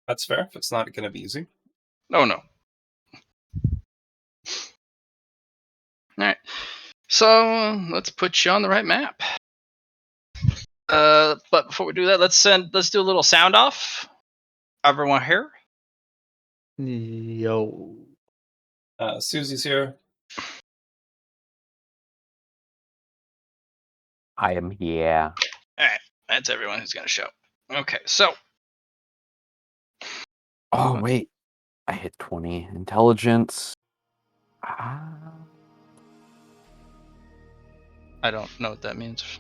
That's fair, if it's not going to be easy. Oh, no. Alright. So, let's put you on the right map. But before we do that, let's do a little sound off. Everyone here? Yo. Susie's here. I am here. Alright, that's everyone who's gonna show. Okay, so. Oh, wait. I hit 20. Intelligence. I don't know what that means.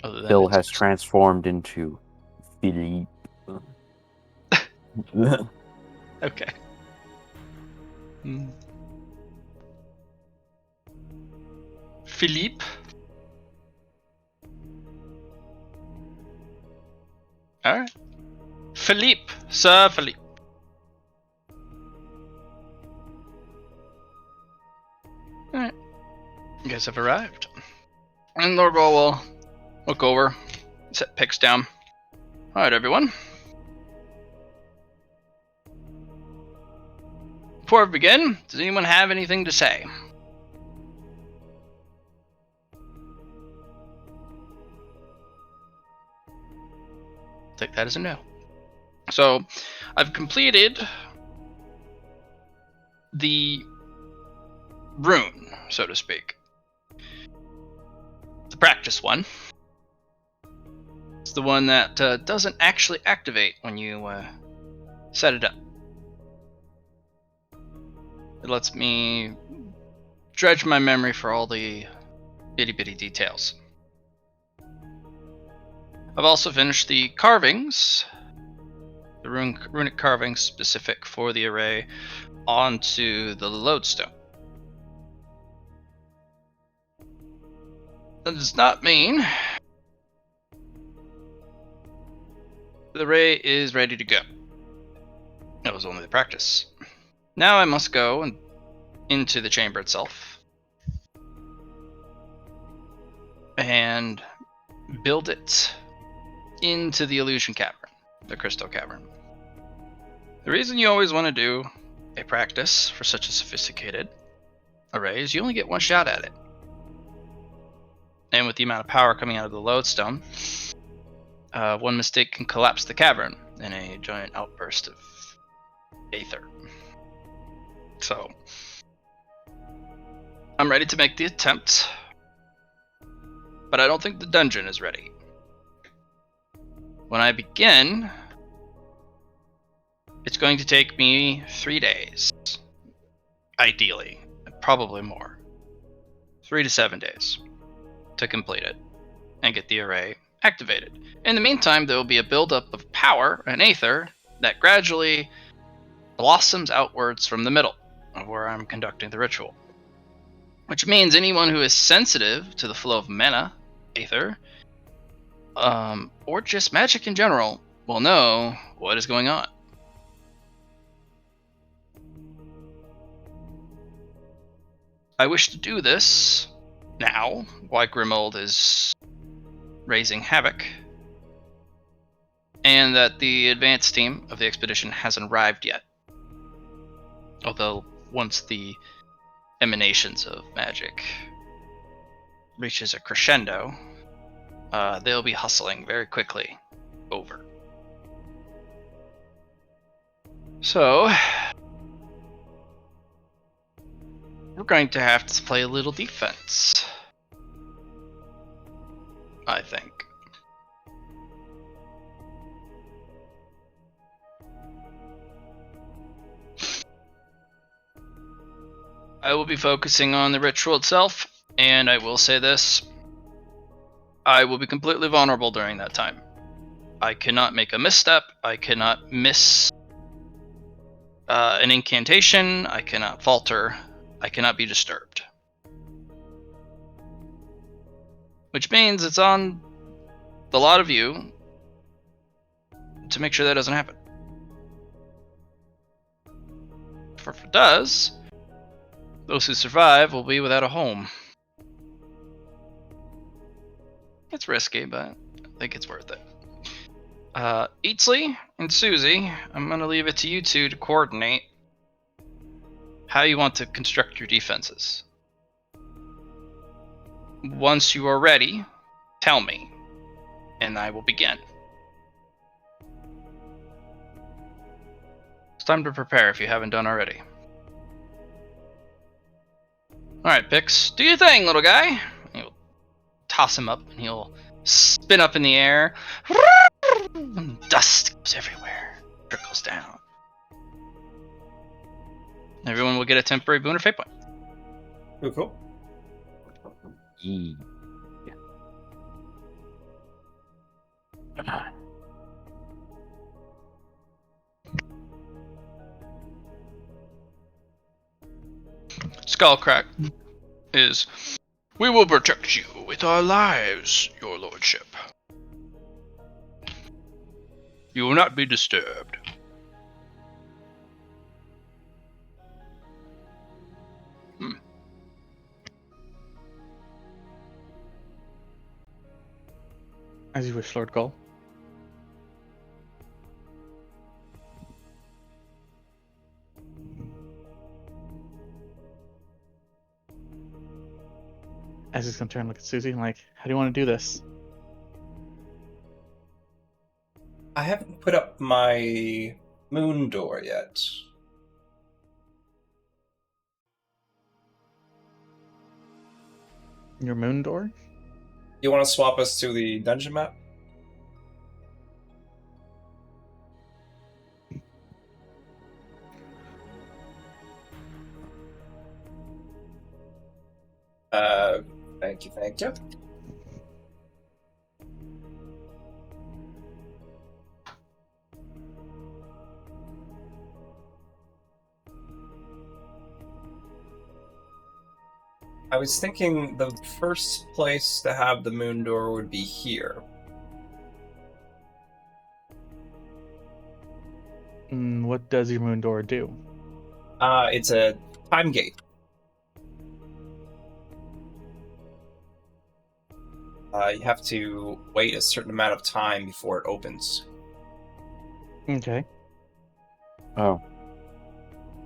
Other than Bill has transformed into Philippe. Okay. Philippe. Alright. Philippe. Sir Philippe. Alright. You guys have arrived. And Lord Roll will look over, set picks down. Alright, everyone. Before we begin, does anyone have anything to say? Take that as a no. So, I've completed the rune, so to speak. The practice one. It's the one that doesn't actually activate when you set it up. It lets me dredge my memory for all the itty-bitty details. I've also finished the carvings, the runic carvings specific for the array, onto the lodestone. That does not mean the array is ready to go. That was only the practice. Now I must go into the chamber itself and build it into the illusion cavern, the crystal cavern. The reason you always want to do a practice for such a sophisticated array is you only get one shot at it. And with the amount of power coming out of the lodestone, one mistake can collapse the cavern in a giant outburst of aether. So, I'm ready to make the attempt, but I don't think the dungeon is ready. When I begin, it's going to take me 3 days. Ideally, probably more. 3 to 7 days to complete it and get the array activated. In the meantime, there will be a buildup of power and aether that gradually blossoms outwards from the middle of where I'm conducting the ritual. Which means anyone who is sensitive to the flow of mana, aether, or just magic in general, will know what is going on. I wish to do this now, while Grimold is raising havoc, and that the advanced team of the expedition hasn't arrived yet. Although, once the emanations of magic reaches a crescendo, they'll be hustling very quickly over. So, we're going to have to play a little defense, I think. I will be focusing on the ritual itself, and I will say this. I will be completely vulnerable during that time. I cannot make a misstep. I cannot miss an incantation. I cannot falter. I cannot be disturbed. Which means it's on the lot of you to make sure that doesn't happen. For if it does, those who survive will be without a home. It's risky, but I think it's worth it. Eatsley and Susie, I'm going to leave it to you two to coordinate how you want to construct your defenses. Once you are ready, tell me, and I will begin. It's time to prepare if you haven't done already. Alright, Pix, do your thing, little guy. You'll toss him up, and he'll spin up in the air. And dust goes everywhere. Trickles down. Everyone will get a temporary boon or fate point. Cool. Yeah. Skullcrack is, we will protect you with our lives, your lordship. You will not be disturbed. As you wish, Lord Gull. As he's gonna turn and look at Susie and like, how do you want to do this? I haven't put up my moon door yet. Your moon door? You want to swap us to the dungeon map? Thank you. I was thinking the first place to have the moon door would be here. What does your moon door do? It's a time gate. You have to wait a certain amount of time before it opens. Okay. Oh.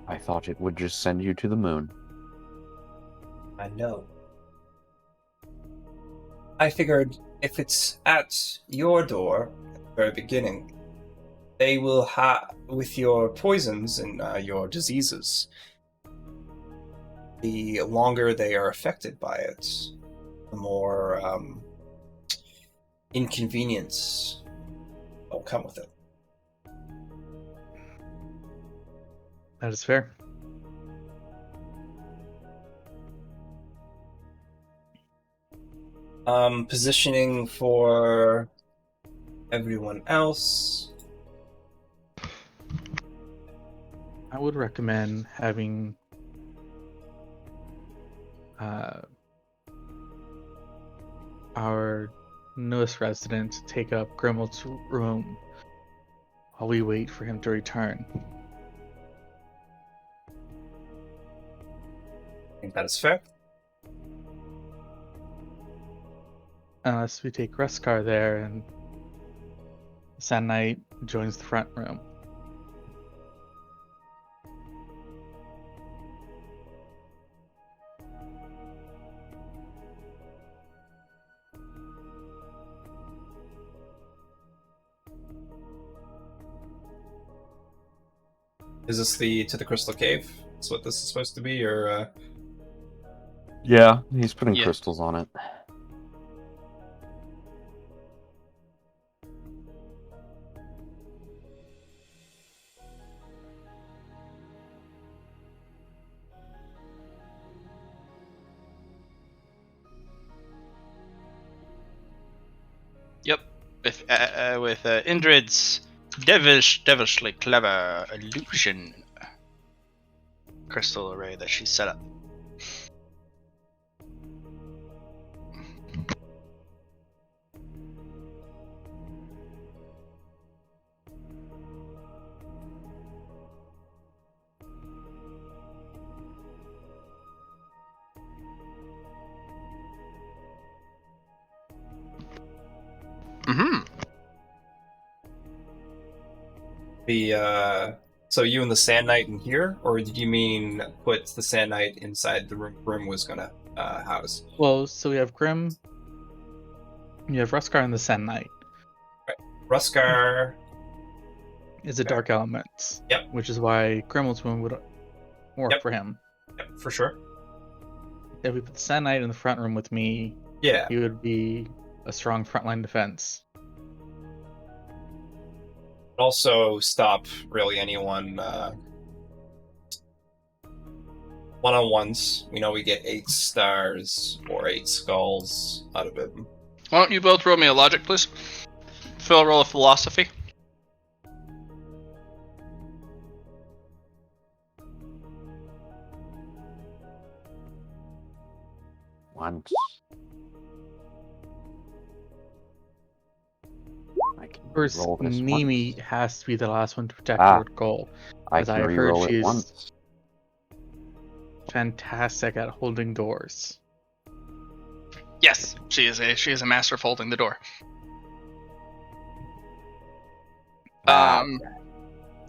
I thought it would just send you to the moon. I know. I figured if it's at your door at the very beginning, they will have, with your poisons and your diseases, the longer they are affected by it, the more inconvenience will come with it. That is fair. Positioning for everyone else. I would recommend having our newest resident take up Grimald's room while we wait for him to return. I think that is fair. Unless we take Reskar there and Sand Knight joins the front room. Is this to the Crystal Cave? That's what this is supposed to be, or Yeah, he's putting Yeah. crystals on it. Yep. With Indrid's devilishly clever illusion crystal array that she set up. Mm-hmm. So you and the Sand Knight in here, or did you mean put the Sand Knight inside the room Grim was gonna house? Well, so we have Grim, you have Ruskar and the Sand Knight. Ruskar. Is a Okay. dark element. Yep. Which is why Grimmel's wound would work Yep. for him. Yep, for sure. If we put the Sand Knight in the front room with me, Yeah. he would be a strong frontline defense. Also, stop really anyone one-on-ones. We know we get 8 stars or 8 skulls out of it. Why don't you both roll me a logic, please? Phil, roll a philosophy. Once. I can Of course, roll this Mimi once. has to be the last one to protect Ah. her goal. I as can I heard re-roll it she's- once. Fantastic at holding doors. Yes, she is a master of holding the door. Ah,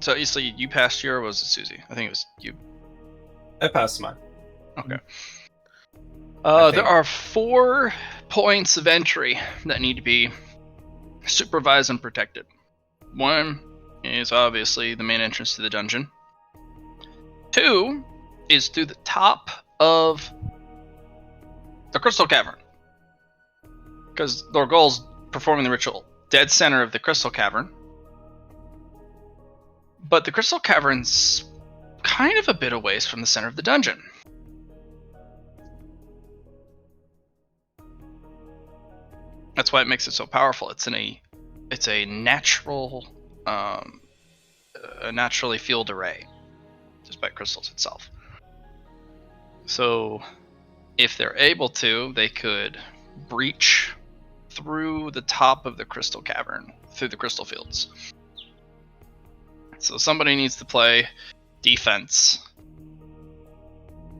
So Isla, you passed your, or was it Susie? I think it was you. I passed mine. Okay. I There think- are 4 points of entry that need to be supervised and protected. One is obviously the main entrance to the dungeon. 2 is through the top of the Crystal Cavern. Because their goal is performing the ritual dead center of the Crystal Cavern. But the Crystal Cavern's kind of a bit away from the center of the dungeon. That's why it makes it so powerful. It's a natural, a naturally fueled array, just by crystals itself. So, if they're able to, they could breach through the top of the Crystal Cavern, through the crystal fields. So somebody needs to play defense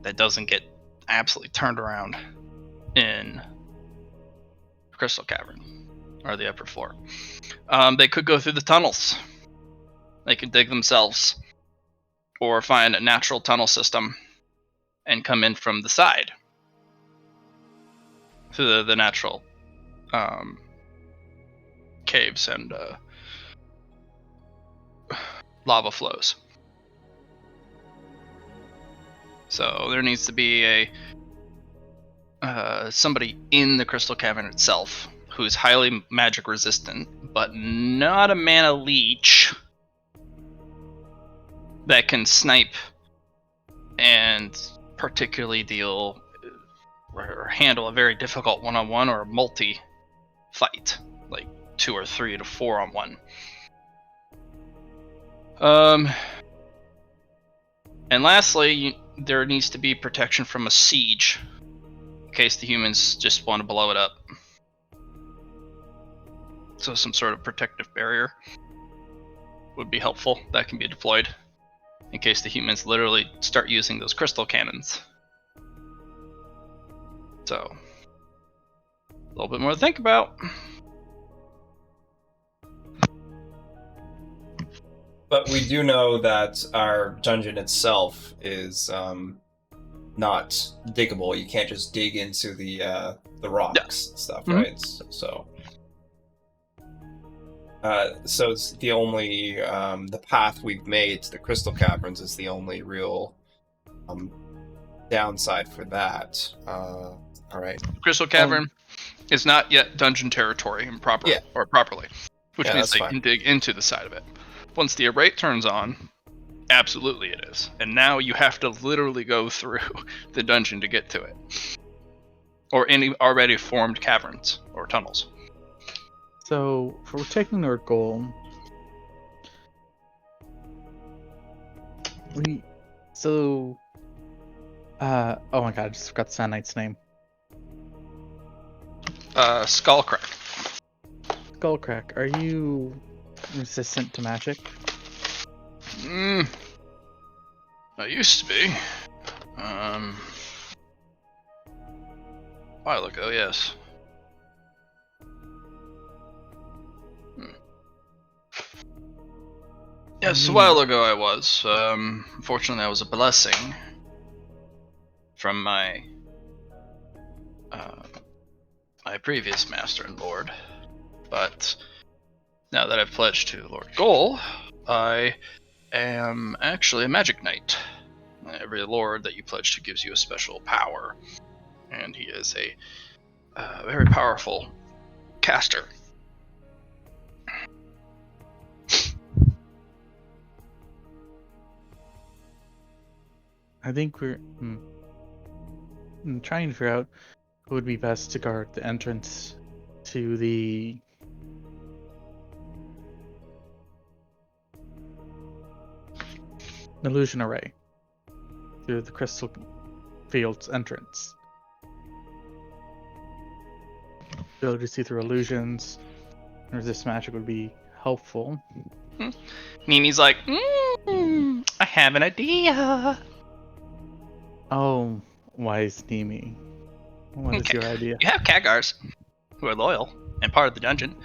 that doesn't get absolutely turned around in Crystal Cavern, or the upper floor. They could go through the tunnels. They could dig themselves, or find a natural tunnel system and come in from the side through the natural caves and lava flows. So there needs to be somebody in the Crystal Cavern itself who's highly magic resistant, but not a mana leech, that can snipe and particularly deal or handle a very difficult one-on-one or a multi-fight, like 2 or 3 to 4 on 1. And lastly, there needs to be protection from a siege, in case the humans just want to blow it up. So some sort of protective barrier would be helpful. That can be deployed in case the humans literally start using those crystal cannons. So, a little bit more to think about. But we do know that our dungeon itself is not diggable. You can't just dig into the rocks and stuff, Mhm. right? So it's the only the path we've made to the Crystal Caverns is the only real downside for that. All right. Crystal Cavern is not yet dungeon territory properly, which Yeah, means that's they fine. can dig into the side of it. Once the array turns on, absolutely it is. And now you have to literally go through the dungeon to get to it. Or any already formed caverns or tunnels. So, for protecting our goal, oh my god, I just forgot the Sand Knight's name. Skullcrack. Skullcrack, are you resistant to magic? I used to be. A while ago, yes. Yes, a Mimi. while ago I was. Unfortunately, I was a blessing from my my previous master and lord. But now that I've pledged to Lord Goal, I am actually a magic knight. Every lord that you pledge to gives you a special power, and he is a very powerful caster. I think I'm trying to figure out who would be best to guard the entrance to the illusion array through the crystal field's entrance. Ability to see through illusions and resist magic would be helpful. Mimi's like, I have an idea. Oh, wise Nemi. What is Okay. your idea? You have Kagars, who are loyal and part of the dungeon.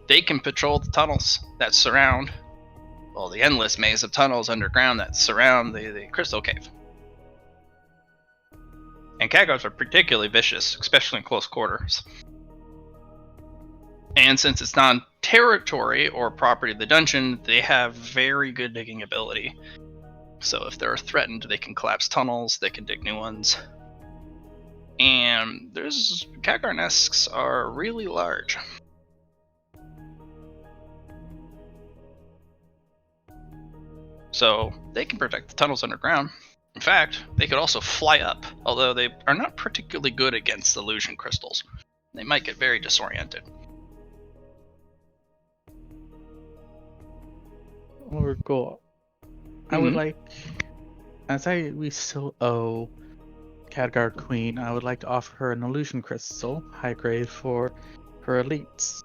They can patrol the tunnels that surround, well, the endless maze of tunnels underground that surround the crystal cave. And Kagars are particularly vicious, especially in close quarters. And since it's non-territory or property of the dungeon, they have very good digging ability. So if they're threatened, they can collapse tunnels, they can dig new ones. And Kagar nests are really large. So they can protect the tunnels underground. In fact, they could also fly up, although they are not particularly good against illusion crystals. They might get very disoriented. Lord Goal. I would like, we still owe Khadgar Queen, I would like to offer her an illusion crystal, high grade for her elites.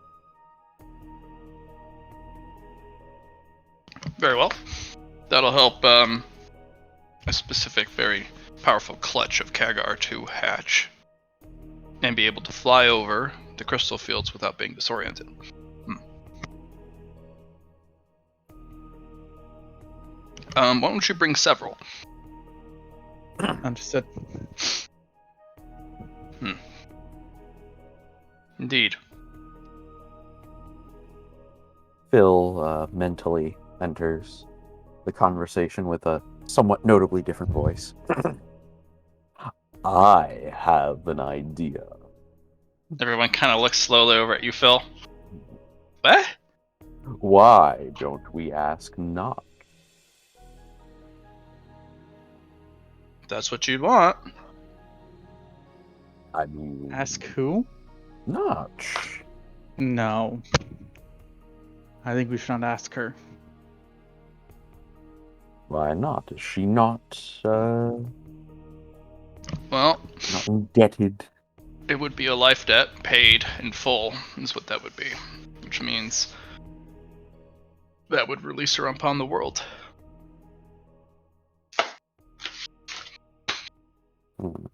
Very well. That'll help a specific, very powerful clutch of Kagar to hatch and be able to fly over the crystal fields without being disoriented. Why don't you bring several? Understood. Indeed. Phil mentally enters the conversation with a somewhat notably different voice. I have an idea. Everyone kind of looks slowly over at you, Phil. What? Why don't we ask Notch? That's what you'd want. I mean, Ask who? Notch. No. I think we should not ask her. Why not? Is she not Well, not indebted? it would be a life debt paid in full, is what that would be. Which means that would release her upon the world. Hmm.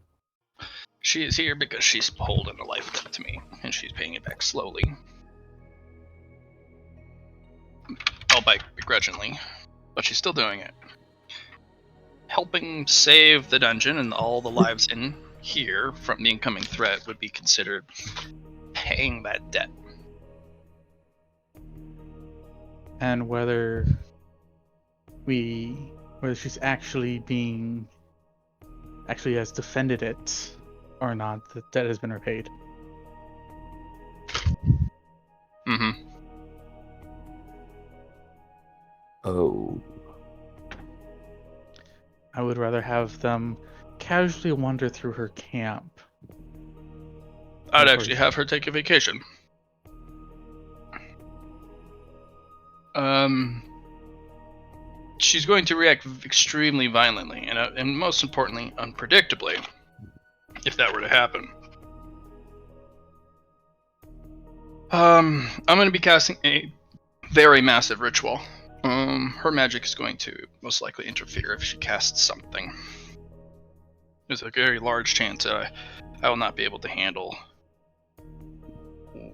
She is here because she's beholden a life debt to me, and she's paying it back slowly. Albeit begrudgingly, but she's still doing it. Helping save the dungeon and all the lives in here from the incoming threat would be considered paying that debt. And whether she's actually has defended it or not, the debt has been repaid. Mm-hmm. Oh. I would rather have them casually wander through her camp. I'd actually have her take a vacation. She's going to react extremely violently, and most importantly, unpredictably, if that were to happen. I'm going to be casting a very massive ritual. Her magic is going to most likely interfere if she casts something. There's a very large chance that I will not be able to handle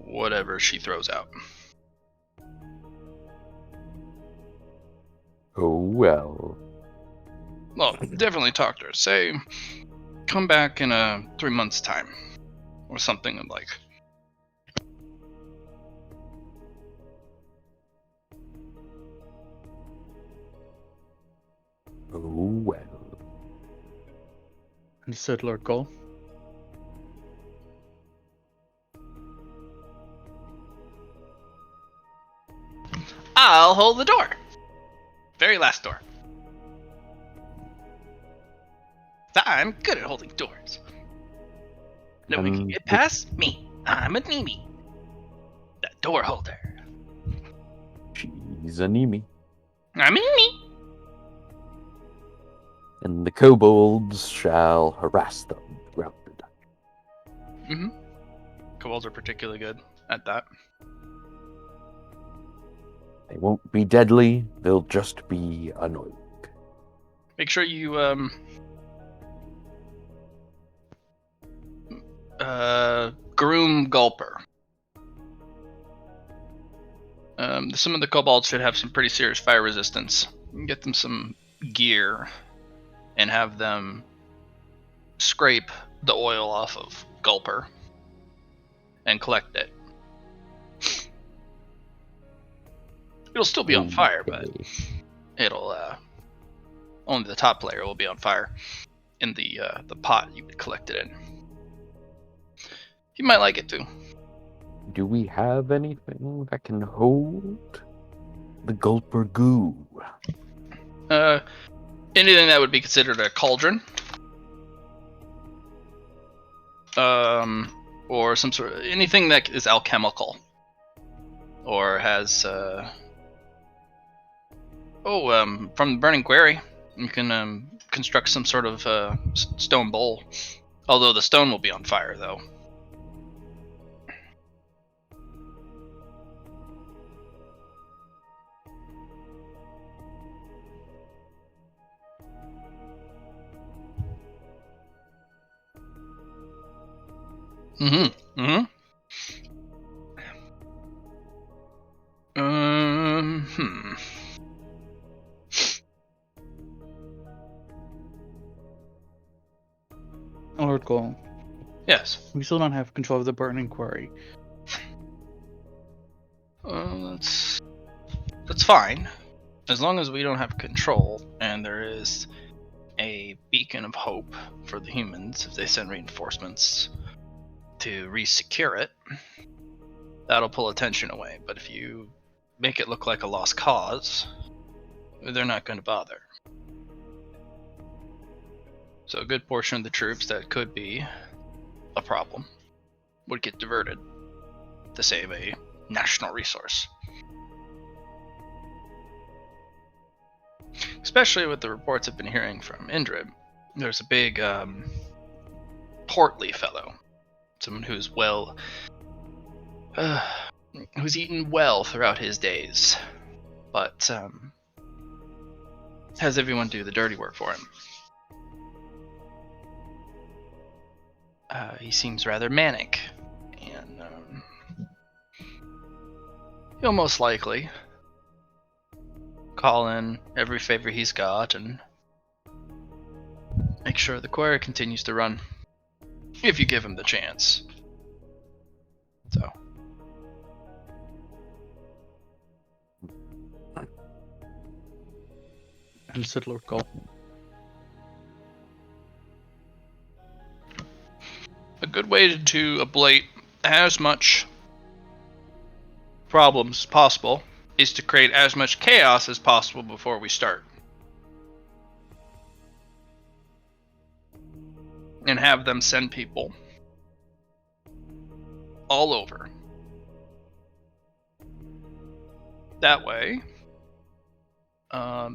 whatever she throws out. Oh, well. Well, definitely talk to her. Say, come back in 3 months' time. Or something like. Oh, well. Understood, Lord Cole. I'll hold the door. Very last door. I'm good at holding doors. No one can get past me. I'm a Nimi. The door holder. She's a Nemi. I'm a Nimi. And the kobolds shall harass them throughout the dungeon. Kobolds are particularly good at that. They won't be deadly, they'll just be annoying. Make sure you groom Gulper. Some of the kobolds should have some pretty serious fire resistance. Get them some gear and have them scrape the oil off of Gulper and collect it. It'll still be on fire, but it'll only the top layer will be on fire in the pot you would collect it in. You might like it too. Do we have anything that can hold the Gulper goo? Anything that would be considered a cauldron, or some sort of anything that is alchemical, or has from the burning quarry, you can construct some sort of stone bowl. Although the stone will be on fire, though. Lord Cole. Yes. We still don't have control of the burning quarry. That's fine. As long as we don't have control, and there is a beacon of hope for the humans if they send reinforcements to re-secure it, that'll pull attention away. But if you make it look like a lost cause, they're not going to bother. So a good portion of the troops that could be a problem would get diverted to save a national resource. Especially with the reports I've been hearing from Indrid, there's a big portly fellow, someone who's who's eaten well throughout his days, but has everyone do the dirty work for him. He seems rather manic, and he'll most likely call in every favor he's got and make sure the quarry continues to run, if you give him the chance. So. Understood, Lord Cole. A good way to ablate as much problems as possible is to create as much chaos as possible before we start. And have them send people all over. That way,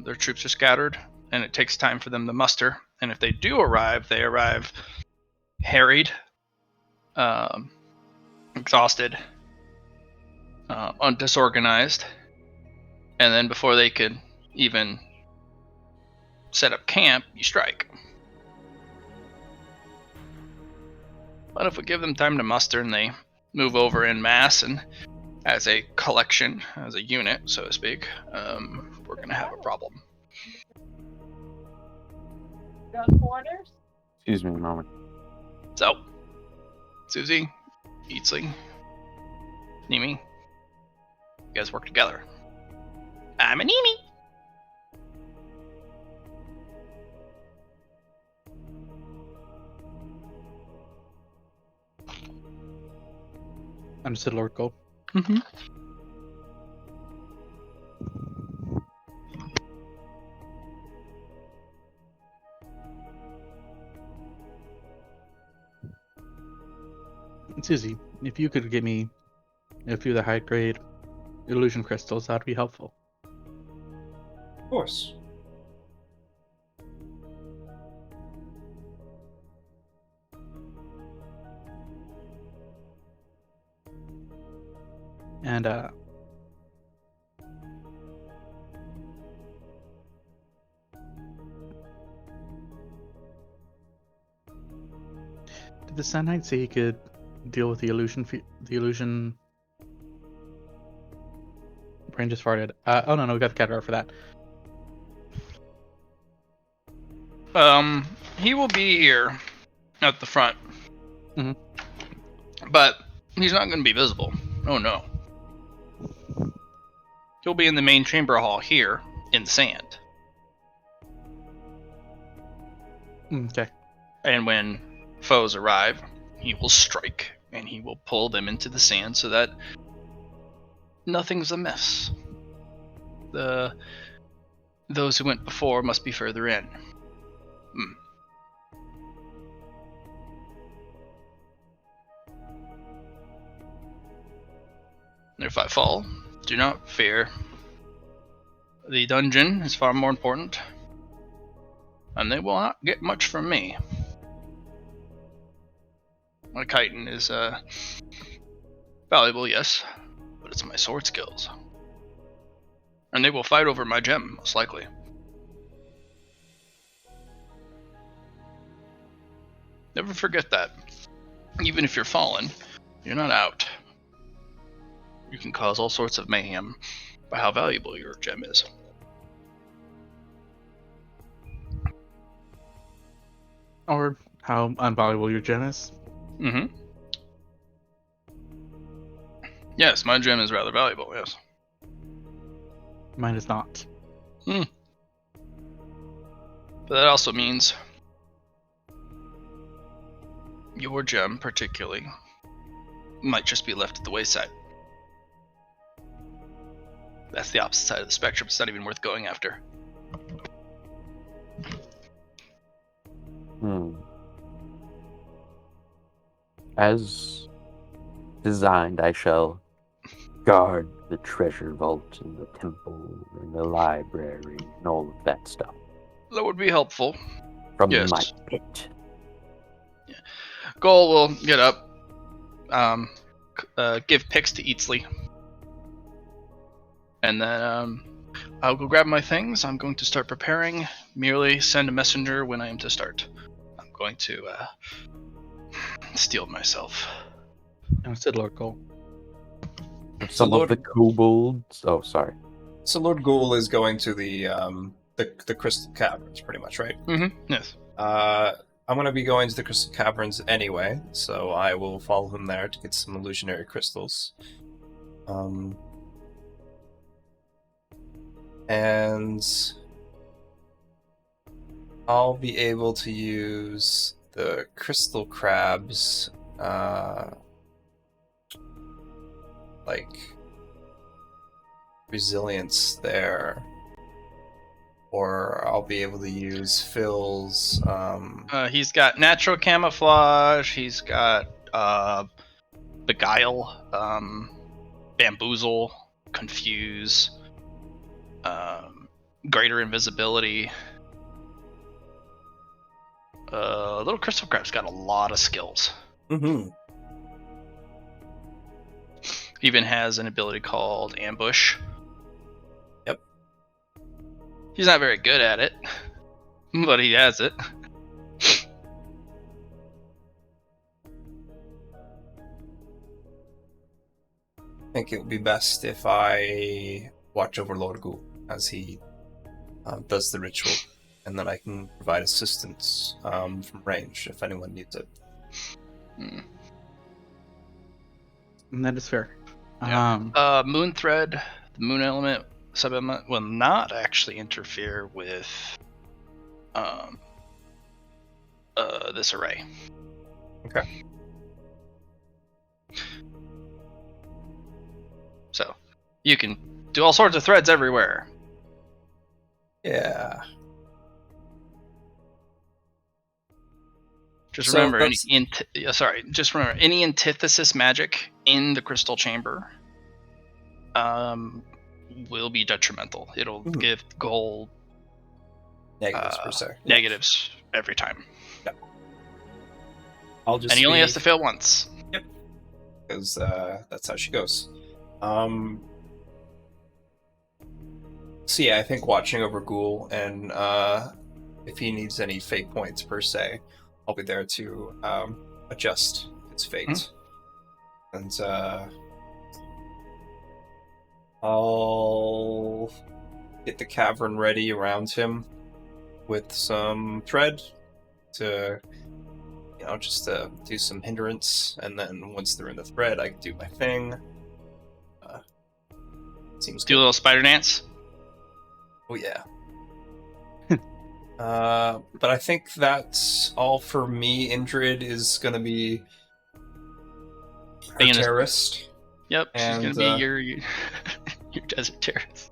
their troops are scattered, and it takes time for them to muster. And if they do arrive, they arrive harried, exhausted, disorganized, and then before they could even set up camp, you strike. But if we give them time to muster and they move over en masse and as a collection, as a unit, so to speak, we're going to have a problem. Got corners? Excuse me a moment. So, Susie, Eatsling, Nimi, you guys work together. I'm a Nimi. Understood, Lord Gold. Mm-hmm. Susie, if you could give me a few of the high-grade illusion crystals, that'd be helpful. Of course. And did the Sun Knight say he could deal with the illusion? The illusion. Brain just farted. Oh no, we got the category for that. He will be here at the front. Mhm. But he's not going to be visible. Oh no. He'll be in the main chamber hall here in the sand. Okay. And when foes arrive, he will strike and he will pull them into the sand so that nothing's amiss. Those who went before must be further in. If I fall, do not fear. The dungeon is far more important, and they will not get much from me. My chitin is valuable, yes, but it's my sword skills. And they will fight over my gem, most likely. Never forget that. Even if you're fallen, you're not out. You can cause all sorts of mayhem by how valuable your gem is. Or how unvaluable your gem is. Mm-hmm. Yes, my gem is rather valuable, yes. Mine is not. But that also means your gem, particularly, might just be left at the wayside. That's the opposite side of the spectrum. It's not even worth going after. As designed, I shall guard the treasure vault and the temple and the library and all of that stuff. That would be helpful. From Yes. my pit. Goal will get up, give picks to Eatsley, and then I'll go grab my things. I'm going to start preparing. Merely send a messenger when I am to start. I'm going to steel myself. Understood, Lord Gold. Some Lord- of the kobolds. Oh, sorry. So Lord Ghoul is going to the Crystal Caverns, pretty much, right? Mm-hmm. Yes. I'm going to be going to the Crystal Caverns anyway, so I will follow him there to get some illusionary crystals. And I'll be able to use the crystal crabs, like resilience there, or I'll be able to use Phil's. He's got natural camouflage. He's got beguile, bamboozle, confuse, greater invisibility. Little crystal crab's got a lot of skills. Mm-hmm. Even has an ability called ambush. Yep. He's not very good at it, but he has it. I think it would be best if I watch over Lord Ghoul as he does the ritual, and then I can provide assistance from range if anyone needs it. Mm. And that is fair. Yeah. Moon thread, the moon element, sub-element will not actually interfere with this array. Okay. So you can do all sorts of threads everywhere. Yeah. Just So remember, that's- just remember any antithesis magic in the crystal chamber will be detrimental. It'll give gold negatives per se. negatives every time. Yeah. I'll just and he only has to fail once. Yep. Because that's how she goes. So yeah, I think watching over Ghoul, and if he needs any fate points per se, I'll be there to adjust its fate. And I'll get the cavern ready around him with some thread to, just to do some hindrance, and then once they're in the thread, I can do my thing. Seems do good. a little spider dance. Oh yeah. But I think that's all for me. Indrid is gonna be her terrorist. Yep, she's gonna be your your desert terrorist.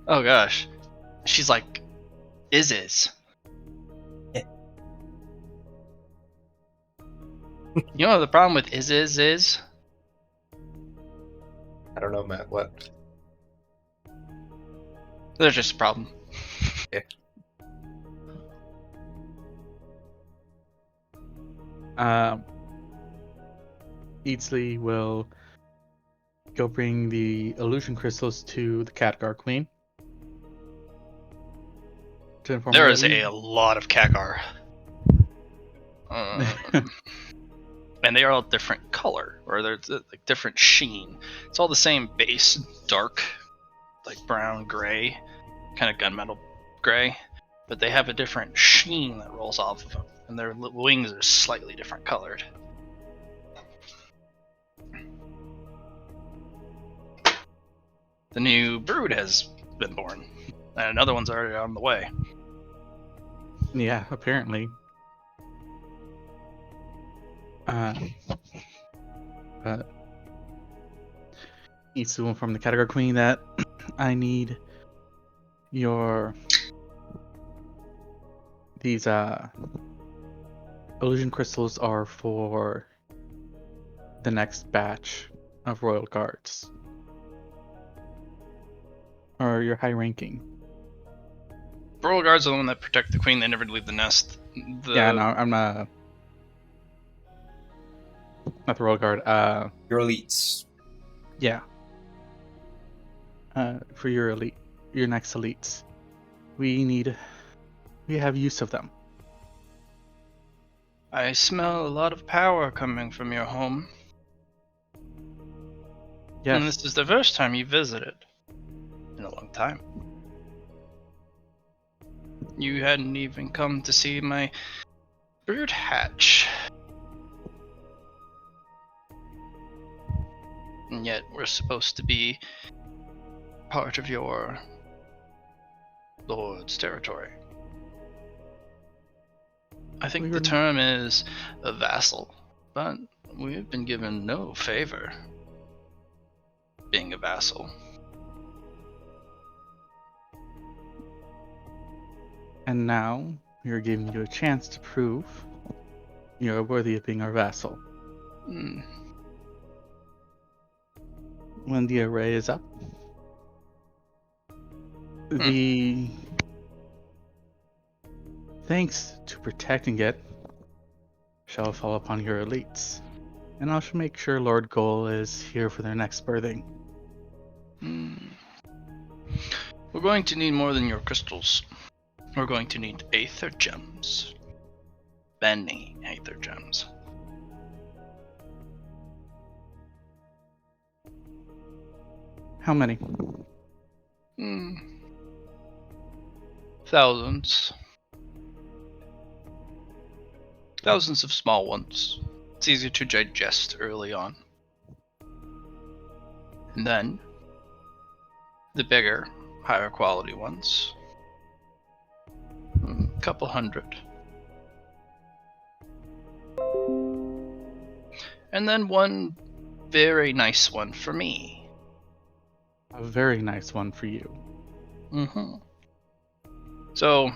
Oh gosh, she's like Is. You know what the problem with is? I don't know, Matt. What? There's just a problem. Yeah. Eatsley will go bring the illusion crystals to the Khadgar Queen. There is a lot of Khadgar. And they are all different color, or they're like different sheen. It's all the same base, dark, like brown, gray, kind of gunmetal gray, but they have a different sheen that rolls off of them, and their wings are slightly different colored. The new brood has been born, and another one's already on the way. Yeah, apparently. Each one from the Khadgar Queen that I need these illusion crystals are for the next batch of royal guards. Or your high ranking. Royal guards are the one that protect the queen. They never leave the nest. Yeah, no, I'm not the royal guard. Your elites. Yeah. For your next elites, we have use of them. I smell a lot of power coming from your home. Yes. And this is the first time you visited in a long time. You hadn't even come to see my brood hatch. And yet we're supposed to be part of your lord's territory. I think the term is a vassal, but we've been given no favor being a vassal. And now we're giving you a chance to prove you're worthy of being our vassal. When the array is up, the thanks to protecting it shall fall upon your elites, and I shall make sure Lord Goal is here for their next birthing. We're going to need more than your crystals. We're going to need aether gems. Many aether gems. How many? thousands. Thousands of small ones. It's easy to digest early on. And then the bigger, higher quality ones. A couple hundred. And then one very nice one for me. A very nice one for you. Mm-hmm. So,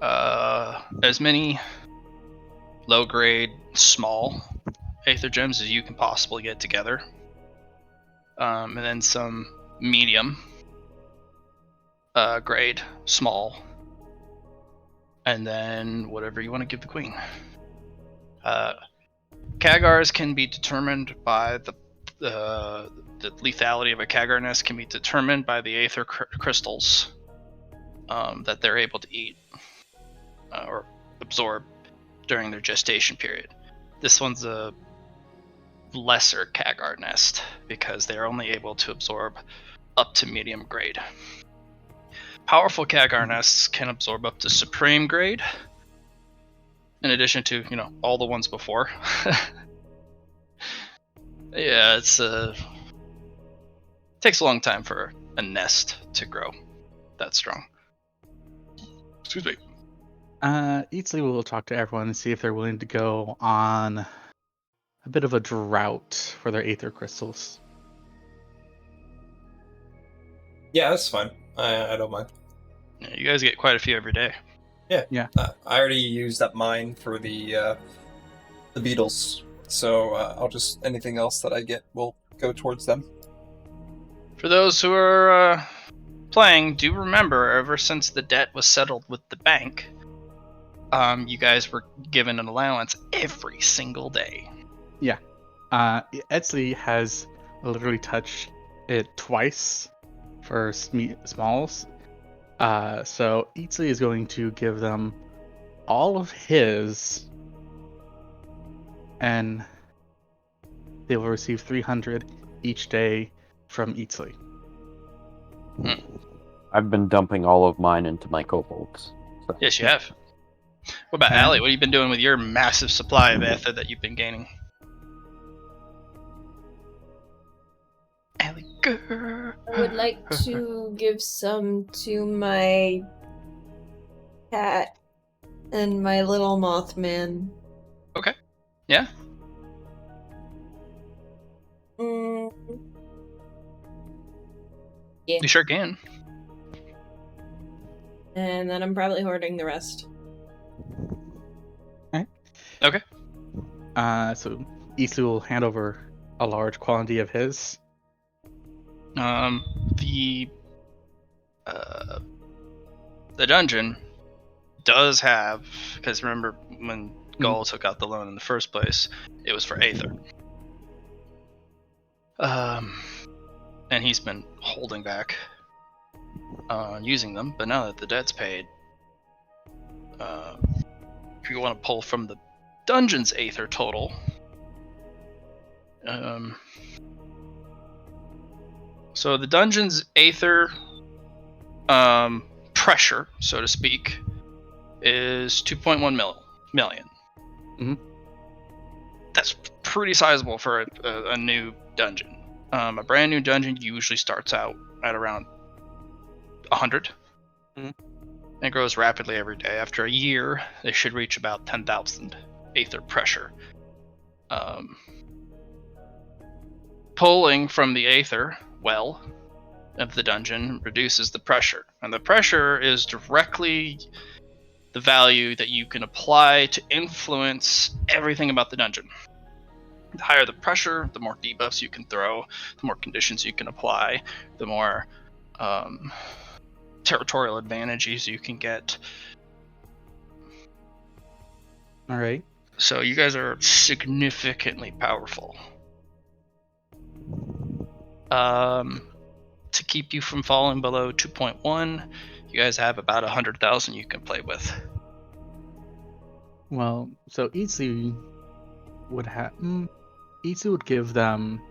as many low-grade, small Aether Gems as you can possibly get together. And then some medium grade, small. And then whatever you want to give the queen. Kagars can be determined by the lethality of a Kagar nest can be determined by the Aether crystals that they're able to eat or absorb during their gestation period. This one's a lesser Kagar nest because they're only able to absorb up to medium grade. Powerful Kagar nests can absorb up to supreme grade, in addition to, all the ones before. Yeah, it's takes a long time for a nest to grow that strong. Excuse me. Eatsley will talk to everyone and see if they're willing to go on a bit of a drought for their Aether crystals. Yeah, that's fine. I don't mind. Yeah, you guys get quite a few every day. Yeah. I already used up mine for the beetles, so I'll just anything else that I get will go towards them. For those who are playing, do remember, ever since the debt was settled with the bank, you guys were given an allowance every single day. Yeah. Eatsley has literally touched it twice for smalls. So Eatsley is going to give them all of his, and they will receive 300 each day from Eatsley. I've been dumping all of mine into my kobolds. So. Yes, you have. What about Allie? What have you been doing with your massive supply of Aether that you've been gaining? Allie, girl. I would like to give some to my cat and my little Mothman. Okay. Yeah. Yeah. You sure can. And then I'm probably hoarding the rest. Okay. So Eatsley will hand over a large quantity of his. The dungeon does have, because remember when Gull took out the loan in the first place, it was for Aether. And he's been holding back on using them, but now that the debt's paid, if you want to pull from the dungeon's Aether total, so the dungeon's Aether pressure, so to speak, is 2.1 million. Mm-hmm. That's pretty sizable for a new dungeon. A brand new dungeon usually starts out at around 100. Mm-hmm. And it grows rapidly every day. After a year, they should reach about 10,000 Aether pressure. Pulling from the Aether well of the dungeon reduces the pressure, and the pressure is directly the value that you can apply to influence everything about the dungeon. The higher the pressure, the more debuffs you can throw, the more conditions you can apply, the more territorial advantages you can get. All right. So you guys are significantly powerful. To keep you from falling below 2.1, you guys have about 100,000 you can play with. Well, so Eatsley would have. Eatsley would give them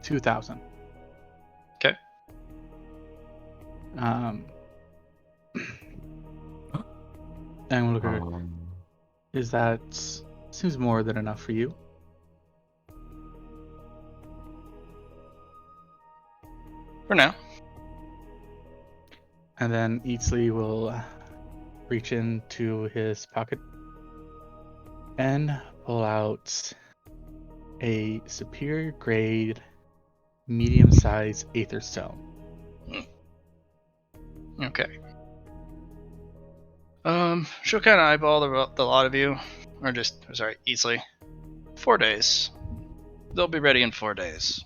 2,000. Okay. And look at it. Is that seems more than enough for you? For now. And then Eatsley will reach into his pocket and pull out a superior grade, medium-sized aether stone. Okay. She'll kind of eyeball the lot of you, or just sorry, easily. 4 days. They'll be ready in 4 days.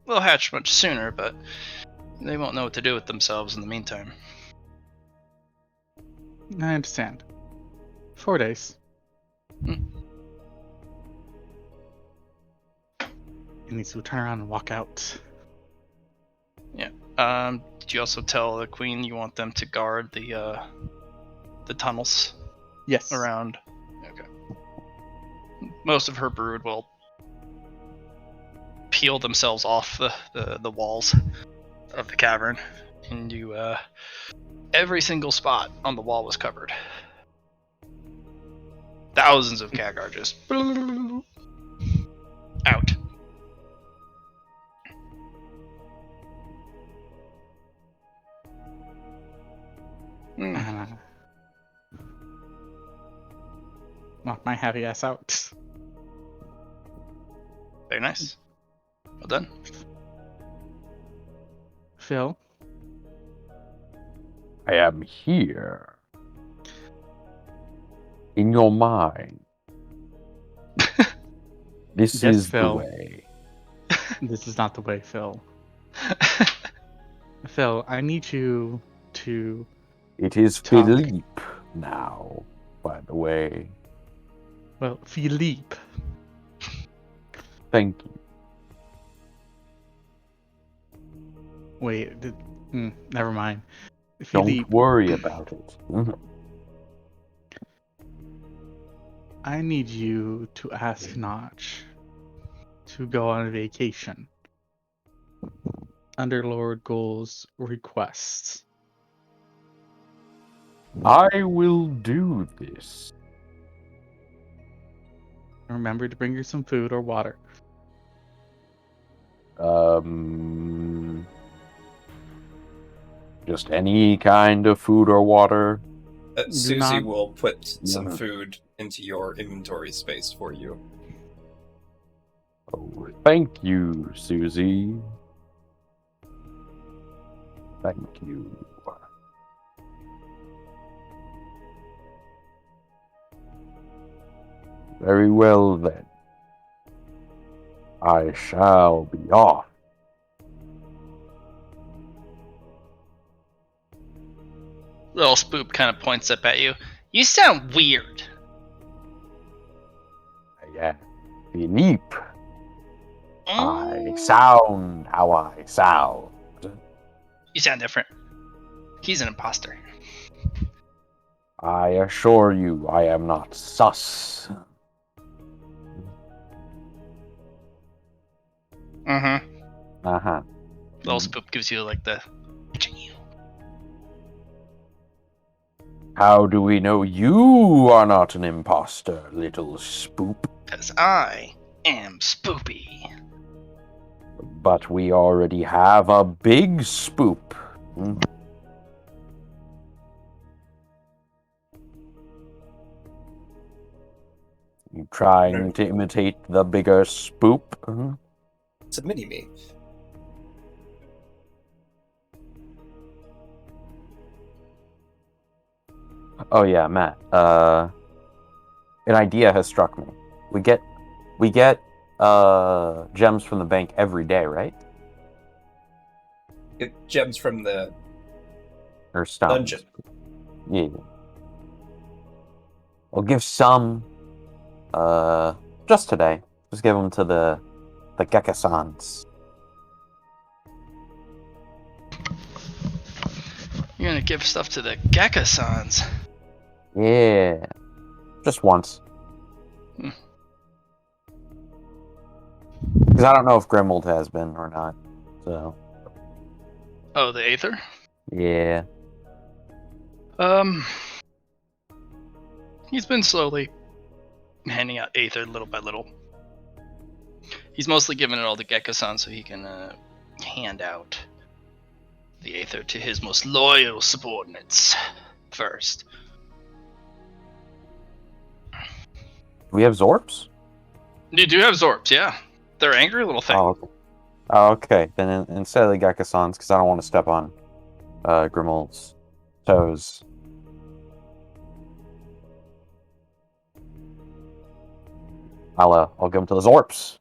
They'll hatch much sooner, but they won't know what to do with themselves in the meantime. I understand. 4 days. Hmm. He needs to turn around and walk out. Did you also tell the queen you want them to guard the tunnels Yes. around? Okay. Most of her brood will peel themselves off the walls of the cavern, and every single spot on the wall was covered. Thousands of Khadgar just out. Knock my heavy ass out. Very nice. Well done. Phil, I am here. In your mind. This Yes, is Phil. the way. this is not the way, Phil. Phil, I need you to... It is Talk. Philippe now, by the way. Well, Philippe. Thank you. Wait, never mind. Don't Philippe, worry about it. I need you to ask Notch to go on vacation. Under Lord Goal's request. I will do this. Remember to bring her some food or water. Just any kind of food or water. Susie not- will put some Yeah. food into your inventory space for you. Oh, thank you, Susie. Thank you. Very well then. I shall be off. Little Spoop kind of points up at you. You sound weird. Yeah, Philippe. I Mm. sound how I sound. You sound different. He's an imposter. I assure you, I am not sus. Mm-hmm. Uh-huh. Little Spoop gives you like the watching you. How do we know you are not an imposter, little spoop? Because I am Spoopy. But we already have a big spoop. Hmm? You trying to imitate the bigger spoop? Hmm? It's a mini-me. Oh yeah, Matt. An idea has struck me. We get gems from the bank every day, right? Get gems from the Or stones. dungeon. Yeah. We'll give some just today. Just give them to the Gekasans. You're gonna give stuff to the Gekasans. Yeah. Just once. Because I don't know if Grimold has been or not. So, Oh, the Aether? yeah. He's been slowly handing out Aether little by little. He's mostly giving it all to Gekko-san so he can hand out the Aether to his most loyal subordinates first. We have Zorps? You do have Zorps, yeah. They're angry little thing. Oh, okay. Oh, okay. Then instead of the Gekko-sans, because I don't want to step on Grimold's toes. I'll give them to the Zorps.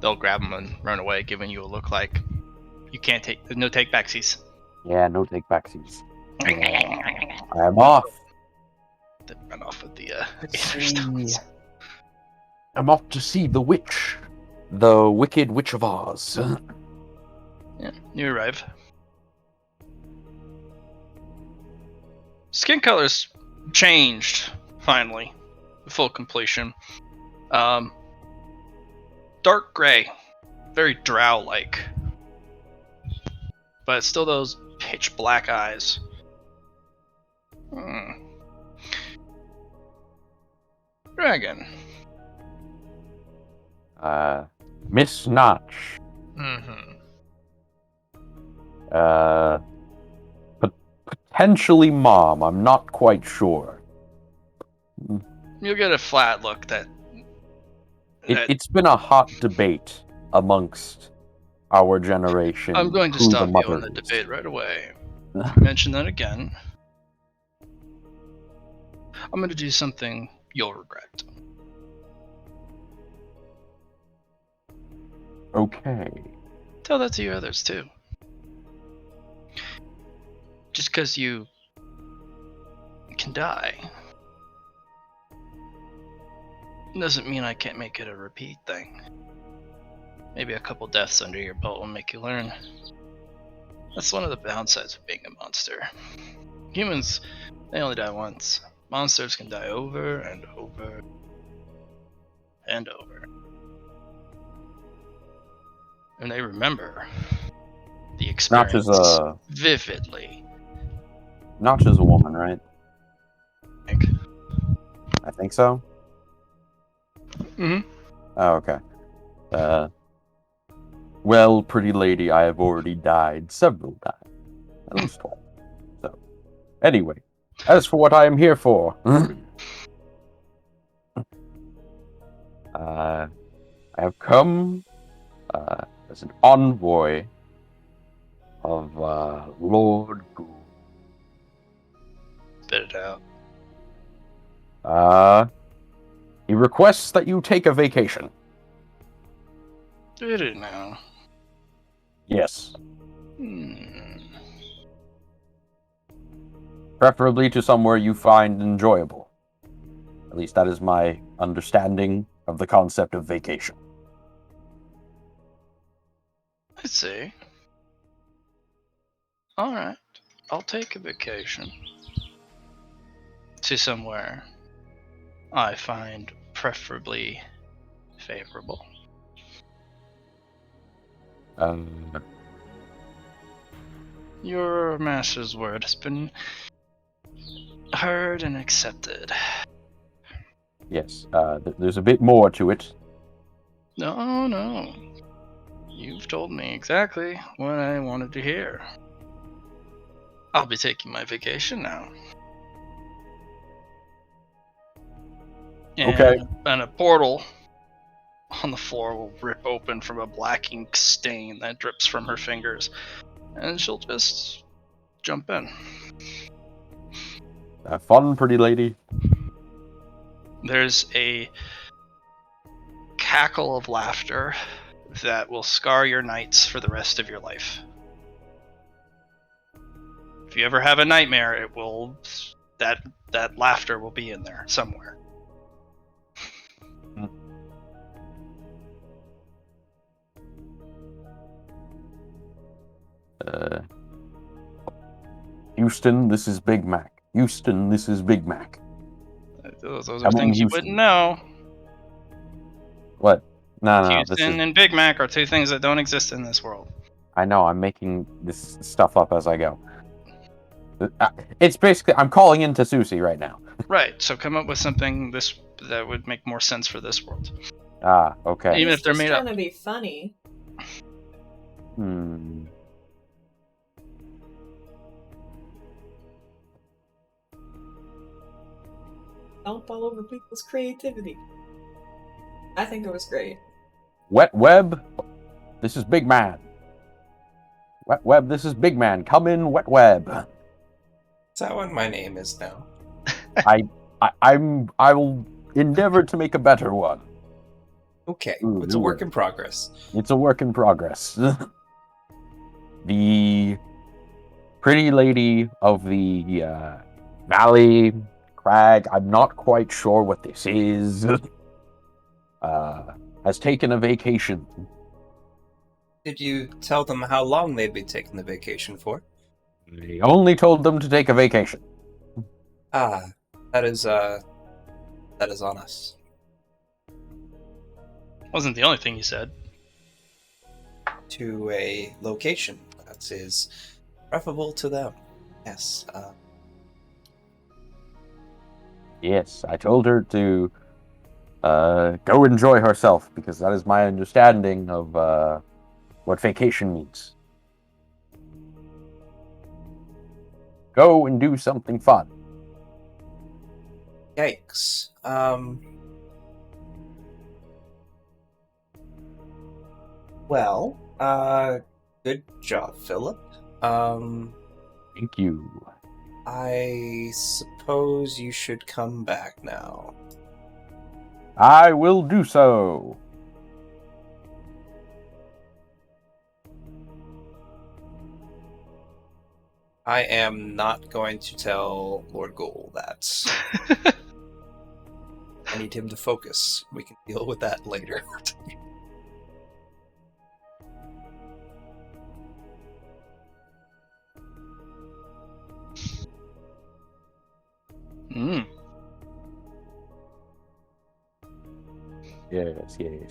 They'll grab him and run away, giving you a look like you can't take. There's no take backsies. Yeah, no take backsies. I'm off. They run off with the Aether stones. I'm off to see the witch. The Wicked Witch of Oz. Yeah, you arrive. Skin color's changed, finally. Full completion. Dark gray. Very drow-like. But still those pitch black eyes. Dragon. Miss Notch. Mm-hmm. Potentially Mom. I'm not quite sure. You'll get a flat look that It's been a hot debate amongst our generation. I'm going to who stop the you on mother the is. debate right away. If you mention that again, I'm going to do something you'll regret. Okay. Tell that to your others too. Just because you can die doesn't mean I can't make it a repeat thing. Maybe a couple deaths under your belt will make you learn. That's one of the downsides of being a monster. Humans, they only die once. Monsters can die over and over and over. And they remember the Notch experience is vividly. Notch is a woman, right? I think. I think so. Mm-hmm. Oh, okay. Well, pretty lady, I have already died several times. At least twice. So, anyway, as for what I am here for, I have come as an envoy of Lord Ghoul. Spit it out. He requests that you take a vacation. Did it now? Yes. Preferably to somewhere you find enjoyable. At least that is my understanding of the concept of vacation. I see. Alright. I'll take a vacation. To somewhere I find preferably favorable. Your master's word has been heard and accepted. Yes, there's a bit more to it. No. You've told me exactly what I wanted to hear. I'll be taking my vacation now. Okay. And a portal on the floor will rip open from a black ink stain that drips from her fingers. And she'll just jump in. Have fun, pretty lady. There's a cackle of laughter that will scar your nights for the rest of your life. If you ever have a nightmare, it will that laughter will be in there somewhere. Houston, this is Big Mac. Houston, this is Big Mac. Those are I'm in things you Houston. wouldn't know. What? No, this is. Houston and Big Mac are two things that don't exist in this world. I know, I'm making this stuff up as I go. It's basically, I'm calling into Susie right now. Right. So come up with something that would make more sense for this world. Ah, okay. Even It's if they're just made up. trying to be funny. Dump all over people's creativity. I think it was great. Wet Web, this is Big Man. Wet Web, this is Big Man. Come in, Wet Web. Is that what my name is now? I will endeavor to make a better one. Okay, Ooh, it's a work in progress. It's a work in progress. The pretty lady of the Valley Crag, I'm not quite sure what this is, has taken a vacation. Did you tell them how long they'd be taking the vacation for? I only told them to take a vacation. Ah, that is on us. Wasn't the only thing you said. To a location that is preferable to them. Yes. Yes, I told her to go enjoy herself, because that is my understanding of what vacation means. Go and do something fun. Yikes. Well, good job, Philip. Thank you. I suppose you should come back now. I will do so. I am not going to tell Lord Goal that. I need him to focus. We can deal with that later.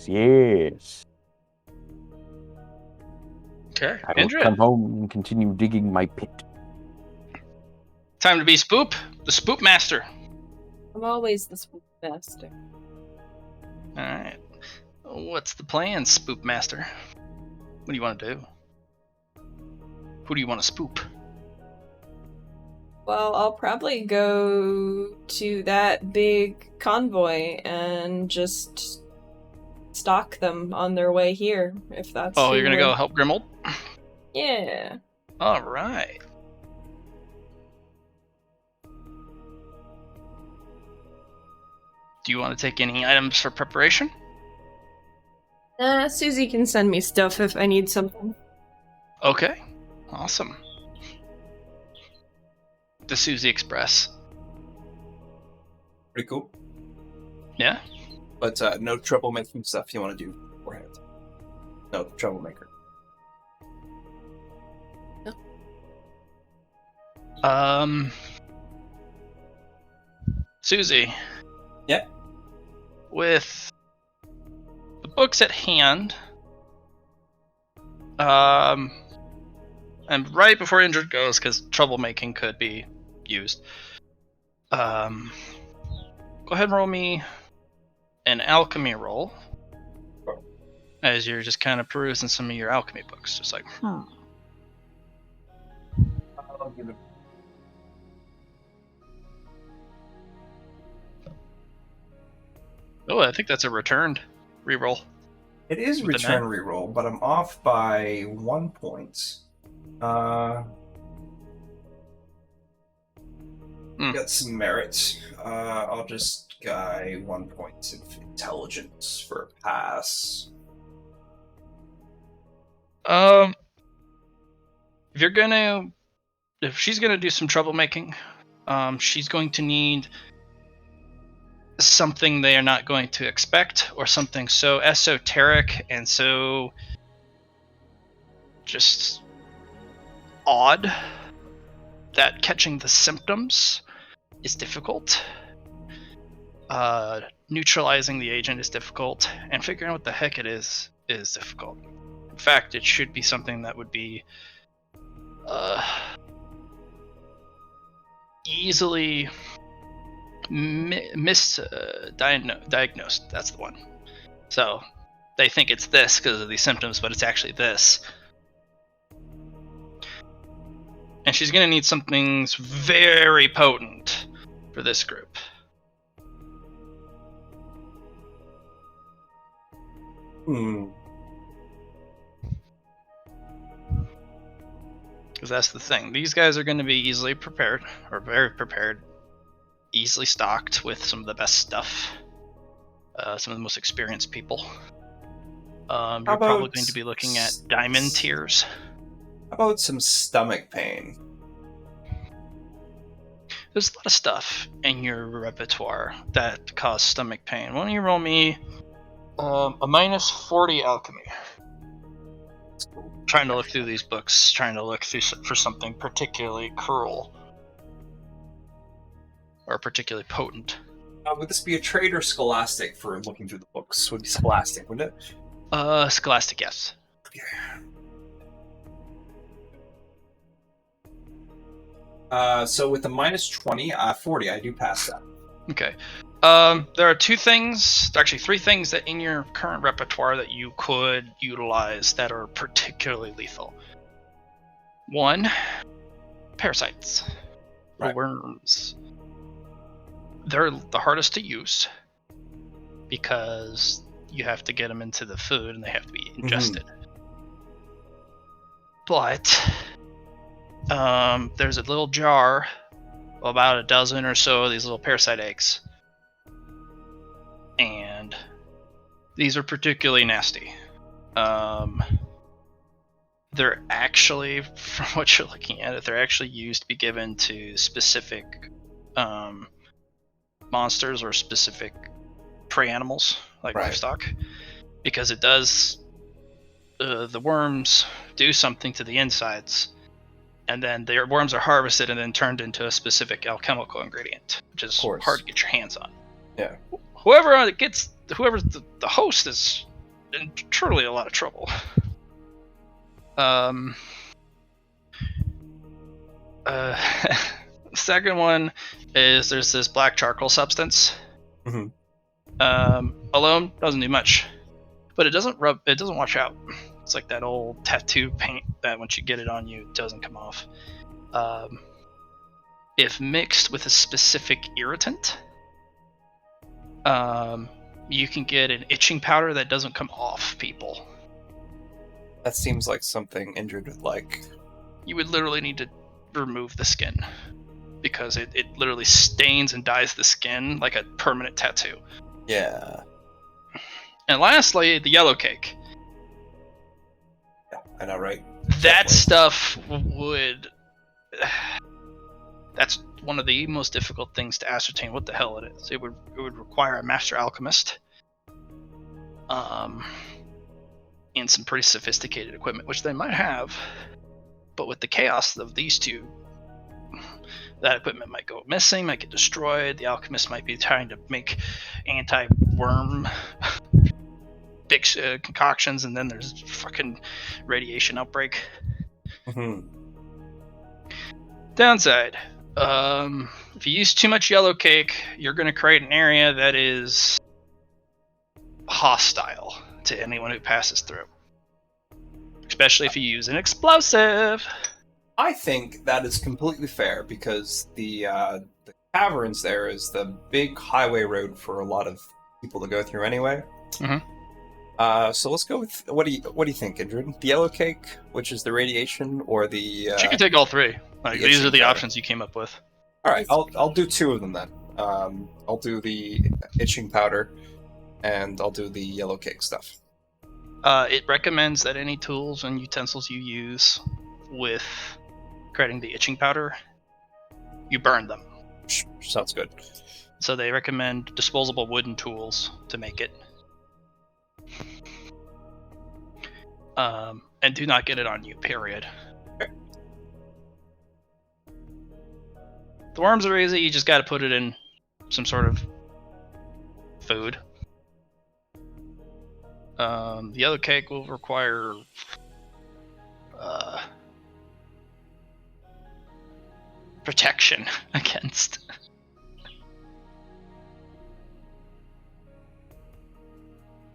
Yes. Okay. I will Indra. come home and continue digging my pit. Time to be Spoop, the Spoop Master. I'm always the spook master. Alright. What's the plan, Spoop Master? What do you want to do? Who do you want to spoop? Well, I'll probably go to that big convoy and just stalk them on their way here, if that's. Oh, who you're gonna would- go help Grimold? Yeah. Alright. Do you want to take any items for preparation? Susie can send me stuff if I need something. Okay. Awesome. The Susie Express. Pretty cool. Yeah? But no troublemaking stuff you want to do beforehand. No troublemaker. Susie. Yeah? With the books at hand, and right before Injured goes, because troublemaking could be used, go ahead and roll me an alchemy roll, as you're just kind of perusing some of your alchemy books, just like, I'll give it. Oh, I think that's a returned reroll. It is With a return nine? reroll, but I'm off by 1 point. Got some merit. I'll just guy 1 point of intelligence for a pass. If she's gonna do some troublemaking, she's going to need something they are not going to expect, or something so esoteric and so just odd that catching the symptoms is difficult. neutralizing the agent is difficult, and figuring out what the heck it is difficult. In fact, it should be something that would be easily diagnosed. That's the one. So they think it's this because of these symptoms, but it's actually this. And she's going to need something very potent for this group. Because that's the thing. These guys are going to be easily prepared, or very prepared, easily stocked with some of the best stuff. Some of the most experienced people. You're probably going to be looking at diamond tiers. How about some stomach pain? There's a lot of stuff in your repertoire that cause stomach pain. Why don't you roll me a -40 alchemy? Trying to look through these books, trying to look through for something particularly cruel. Or particularly potent. Would this be a trade or scholastic for looking through the books? Would be scholastic, wouldn't it? Scholastic, yes. So with the -20, 40, I do pass that. Okay. There are three things that in your current repertoire that you could utilize that are particularly lethal. One, parasites. Right. Worms. They're the hardest to use because you have to get them into the food and they have to be ingested. But there's a little jar, about a dozen or so of these little parasite eggs, and these are particularly nasty. They're actually, from what you're looking at, they're actually used to be given to specific monsters or specific prey animals like livestock, because it does the worms do something to the insides, and then their worms are harvested and then turned into a specific alchemical ingredient, which is hard to get your hands on. Yeah. Whoever the host is in truly a lot of trouble. Second one is there's this black charcoal substance. Alone doesn't do much, but it doesn't wash out. It's like that old tattoo paint that once you get it on you, it doesn't come off. If mixed with a specific irritant, you can get an itching powder that doesn't come off people. That seems like something Indrid would like. You would literally need to remove the skin, because it literally stains and dyes the skin like a permanent tattoo. Yeah. And lastly, the yellow cake. Yeah, I know, right? That stuff would... That's one of the most difficult things to ascertain what the hell it is. It would require a master alchemist. And some pretty sophisticated equipment, which they might have. But with the chaos of these two, that equipment might go missing, might get destroyed. The alchemist might be trying to make anti-worm concoctions, and then there's fucking radiation outbreak. Downside, if you use too much yellow cake, you're going to create an area that is hostile to anyone who passes through. Especially if you use an explosive. I think that is completely fair, because the Caverns there is the big highway road for a lot of people to go through anyway. So let's go with what do you think, Indrid? The yellow cake, which is the radiation, or the? She can take all three. Like, these are the options you came up with. All right, I'll do two of them then. I'll do the itching powder, and I'll do the yellow cake stuff. It recommends that any tools and utensils you use with creating the itching powder, you burn them. Sounds good. So they recommend disposable wooden tools to make it. And do not get it on you, period. Okay. The worms are easy, you just gotta put it in some sort of food. The yellow cake will require protection against.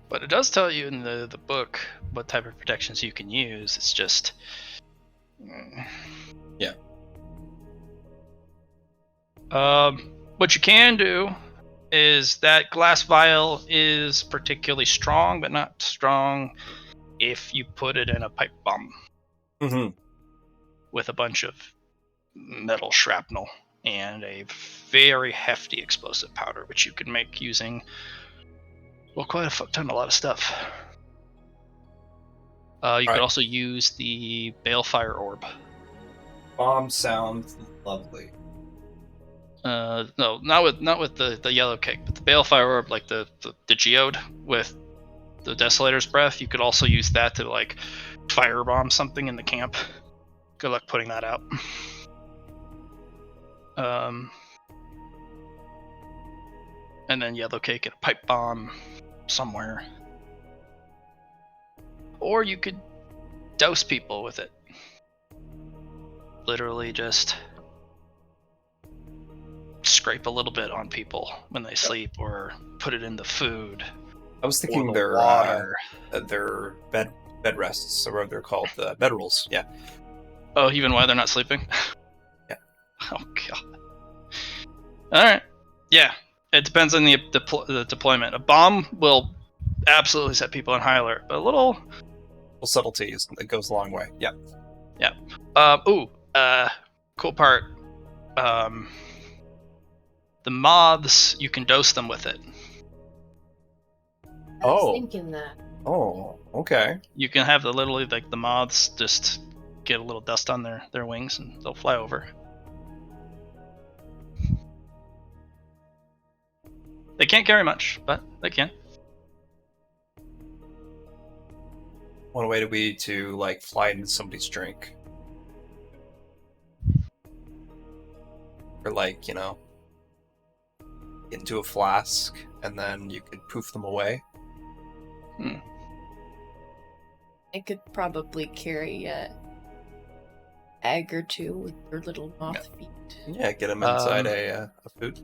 But it does tell you in the book what type of protections you can use. It's just... Yeah. What you can do is that glass vial is particularly strong, but not strong if you put it in a pipe bomb with a bunch of metal shrapnel and a very hefty explosive powder, which you can make using, well, quite a fuck ton, a lot of stuff. You could also use the balefire orb. Bomb sounds lovely. No, not with the yellow cake, but the balefire orb, like the geode with the Desolator's breath. You could also use that to like firebomb something in the camp. Good luck putting that out. And then yellow cake and a pipe bomb somewhere. Or you could douse people with it. Literally just scrape a little bit on people when they sleep, or put it in the food. I was thinking their water. Their bed rests, or what they're called, bed rolls. Yeah. Oh, even while they're not sleeping? Yeah. Oh god. Alright. Yeah. It depends on the deployment. A bomb will absolutely set people on high alert, but a little subtleties, it goes a long way. Yeah. Yeah. Cool part. The moths, you can dose them with it. I was thinking that. Oh, okay. You can have literally like the moths just get a little dust on their wings and they'll fly over. They can't carry much, but they can. One way to be to like fly into somebody's drink. Or like, you know, into a flask, and then you could poof them away. I could probably carry a egg or two with your little moth feet. Yeah, get them inside a food.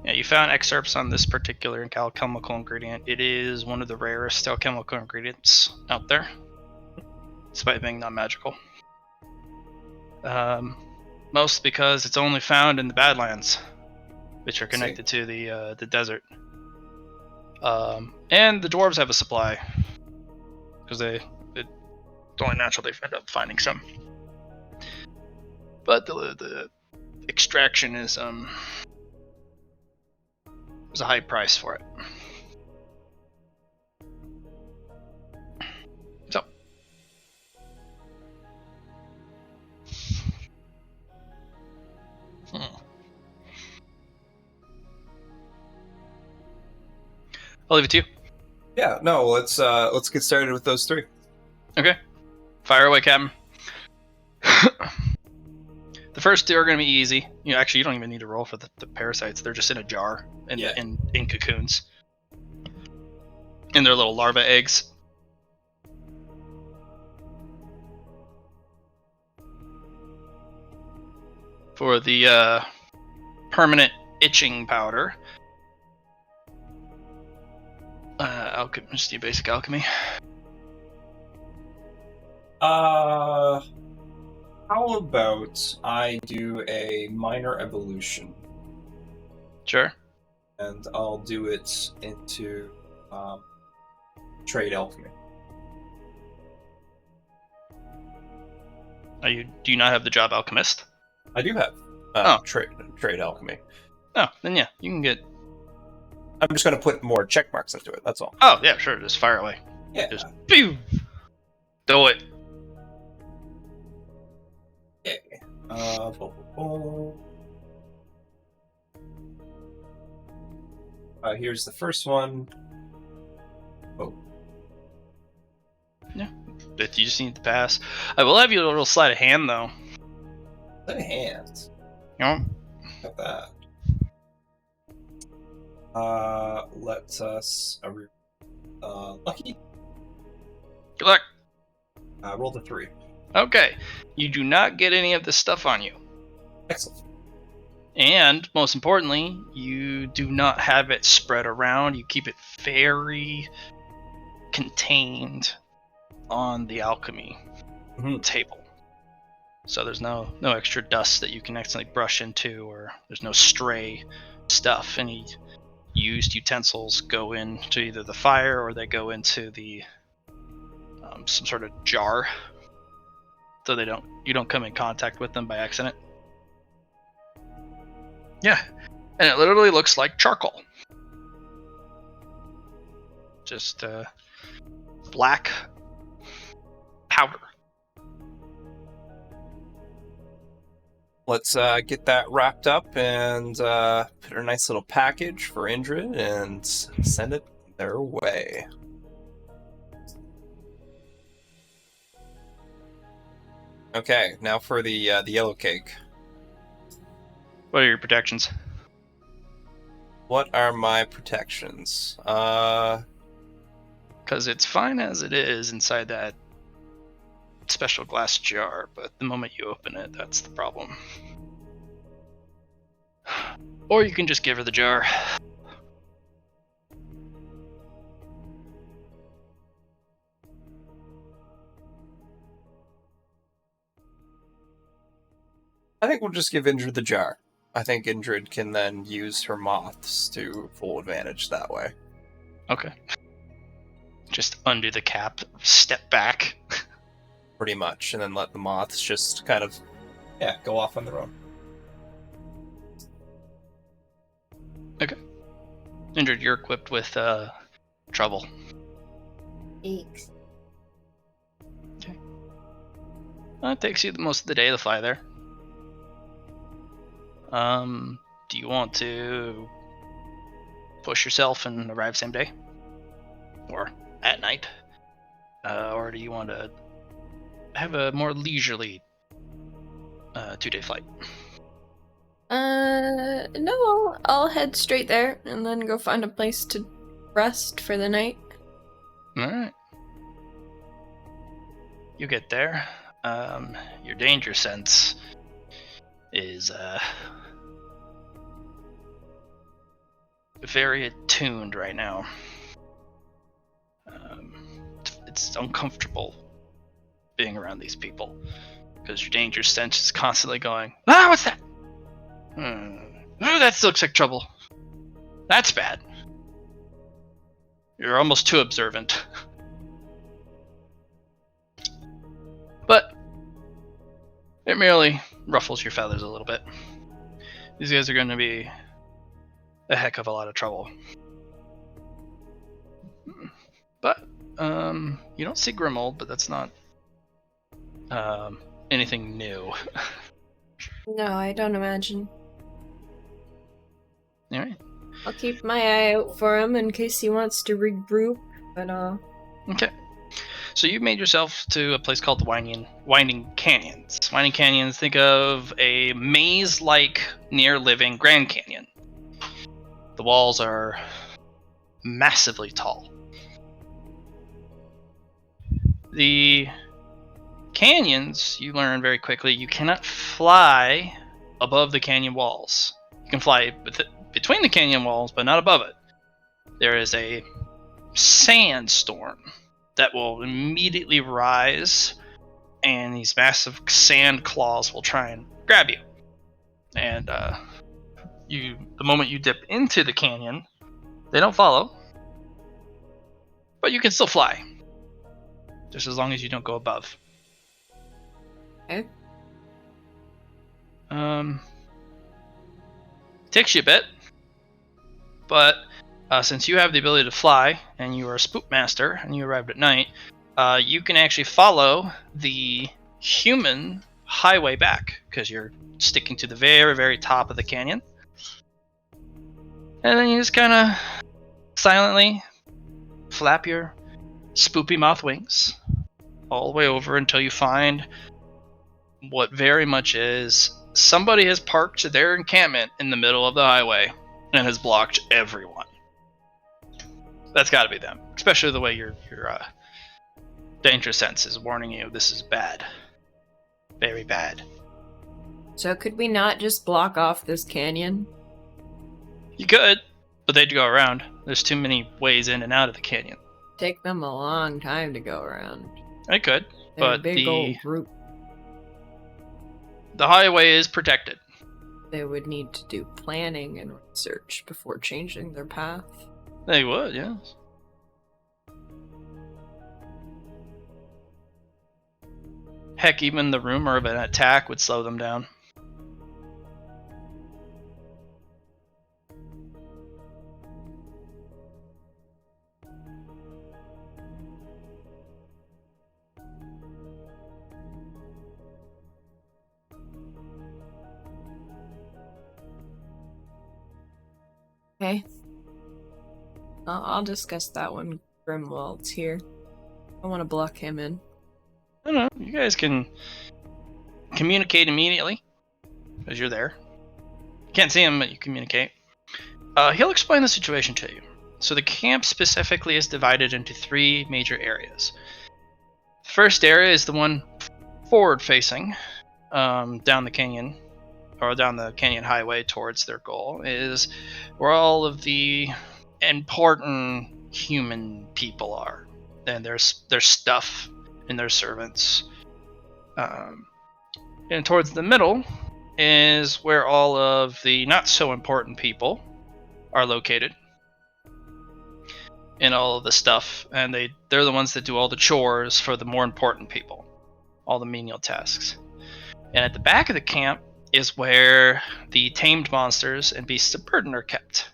Yeah, you found excerpts on this particular alchemical ingredient. It is one of the rarest alchemical ingredients out there, despite being non-magical. Most because it's only found in the Badlands, which are connected to the desert. And the dwarves have a supply, because it's only natural they end up finding some. But the extraction is there's a high price for it. So. I'll leave it to you. Yeah, no, let's get started with those three. Okay. Fire away, Captain. The first two are going to be easy. You don't even need to roll for the parasites. They're just in a jar in cocoons. In their little larva eggs. For the permanent itching powder, just do basic alchemy. How about I do a minor evolution? Sure. And I'll do it into trade alchemy. Do you not have the job alchemist? I do have trade alchemy. Oh, then yeah, you can get. I'm just gonna put more check marks into it. That's all. Oh yeah, sure. Just fire away. Yeah. Just pew. Do it. Okay. Here's the first one. Oh. Yeah. But you just need to pass. I will have you a little sleight of hand though. Sleight of hand. You know? Got that. Let us lucky. Good luck. Roll the 3. Okay. You do not get any of this stuff on you. Excellent. And, most importantly, you do not have it spread around. You keep it very contained on the alchemy table. So there's no extra dust that you can accidentally brush into, or there's no stray stuff. Any used utensils go into either the fire or they go into the some sort of jar, so you don't come in contact with them by accident. Yeah, and it literally looks like charcoal, just black powder. Let's get that wrapped up and put in a nice little package for Indrid and send it their way. Okay, now for the yellow cake. What are your protections? What are my protections? Because it's fine as it is inside that special glass jar, but the moment you open it, that's the problem. Or you can just give her the jar. I think we'll just give Indrid the jar. I think Indrid can then use her moths to full advantage that way. Okay. Just undo the cap, step back. Pretty much, and then let the moths just kind of, go off on their own. Okay. Indrid, you're equipped with trouble. Eeks. Okay. It takes you most of the day to fly there. Do you want to push yourself and arrive same day? Or at night? Or do you want to have a more leisurely 2-day flight? No, I'll head straight there and then go find a place to rest for the night. Alright. You get there. Your danger sense is very attuned right now. It's uncomfortable being around these people because your danger sense is constantly going, what's that? Oh, that looks like trouble. That's bad. You're almost too observant. But it merely ruffles your feathers a little bit. These guys are going to be a heck of a lot of trouble. But you don't see Grimold, but that's not anything new. No, I don't imagine. Alright. I'll keep my eye out for him in case he wants to regroup, but Okay. So you made yourself to a place called the Winding Canyons. Winding Canyons, think of a maze-like near-living Grand Canyon. The walls are massively tall. The canyons, you learn very quickly, you cannot fly above the canyon walls. You can fly between the canyon walls, but not above it. There is a sandstorm that will immediately rise, and these massive sand claws will try and grab you. And the moment you dip into the canyon, they don't follow, but you can still fly, just as long as you don't go above. okay. Takes you a bit, but since you have the ability to fly and you are a spook master and you arrived at night, you can actually follow the human highway back because you're sticking to the very, very top of the canyon. And then you just kind of silently flap your spoopy moth wings all the way over until you find what very much is somebody has parked their encampment in the middle of the highway. and has blocked everyone. That's got to be them, especially the way your danger sense is warning you this is bad, very bad. So could we not just block off this canyon? You could, but they'd go around. There's too many ways in and out of the canyon. Take them a long time to go around. I could, They're a but big old group. the highway is protected. They would need to do planning and research before changing their path. They would, yes. Heck, even the rumor of an attack would slow them down. Okay. I'll discuss that when Grimwald's here. I want to block him in. I don't know. You guys can communicate immediately, as you're there. You can't see him, but you communicate. He'll explain the situation to you. So the camp specifically is divided into 3 major areas. The first area is the one forward-facing, down the canyon, or down the canyon highway towards their goal, is where all of the important human people are. And their stuff and their servants. And towards the middle is where all of the not so important people are located. And all of the stuff. And they're the ones that do all the chores for the more important people. All the menial tasks. And at the back of the camp is where the tamed monsters and beasts of burden are kept.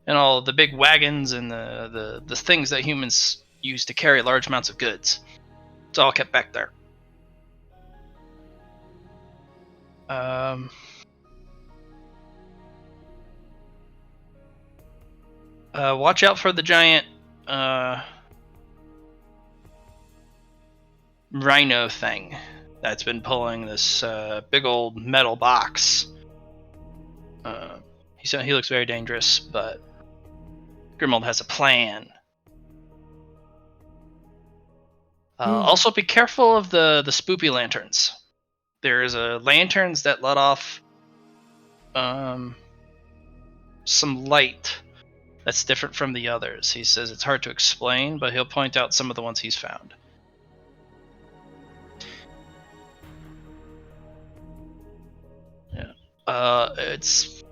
And all the big wagons and the things that humans use to carry large amounts of goods. It's all kept back there. Watch out for the giant rhino thing that's been pulling this big old metal box. He looks very dangerous, but Grimwald has a plan. Also, be careful of the Spoopy Lanterns. There's lanterns that let off some light that's different from the others. He says it's hard to explain, but he'll point out some of the ones he's found. Yeah. It's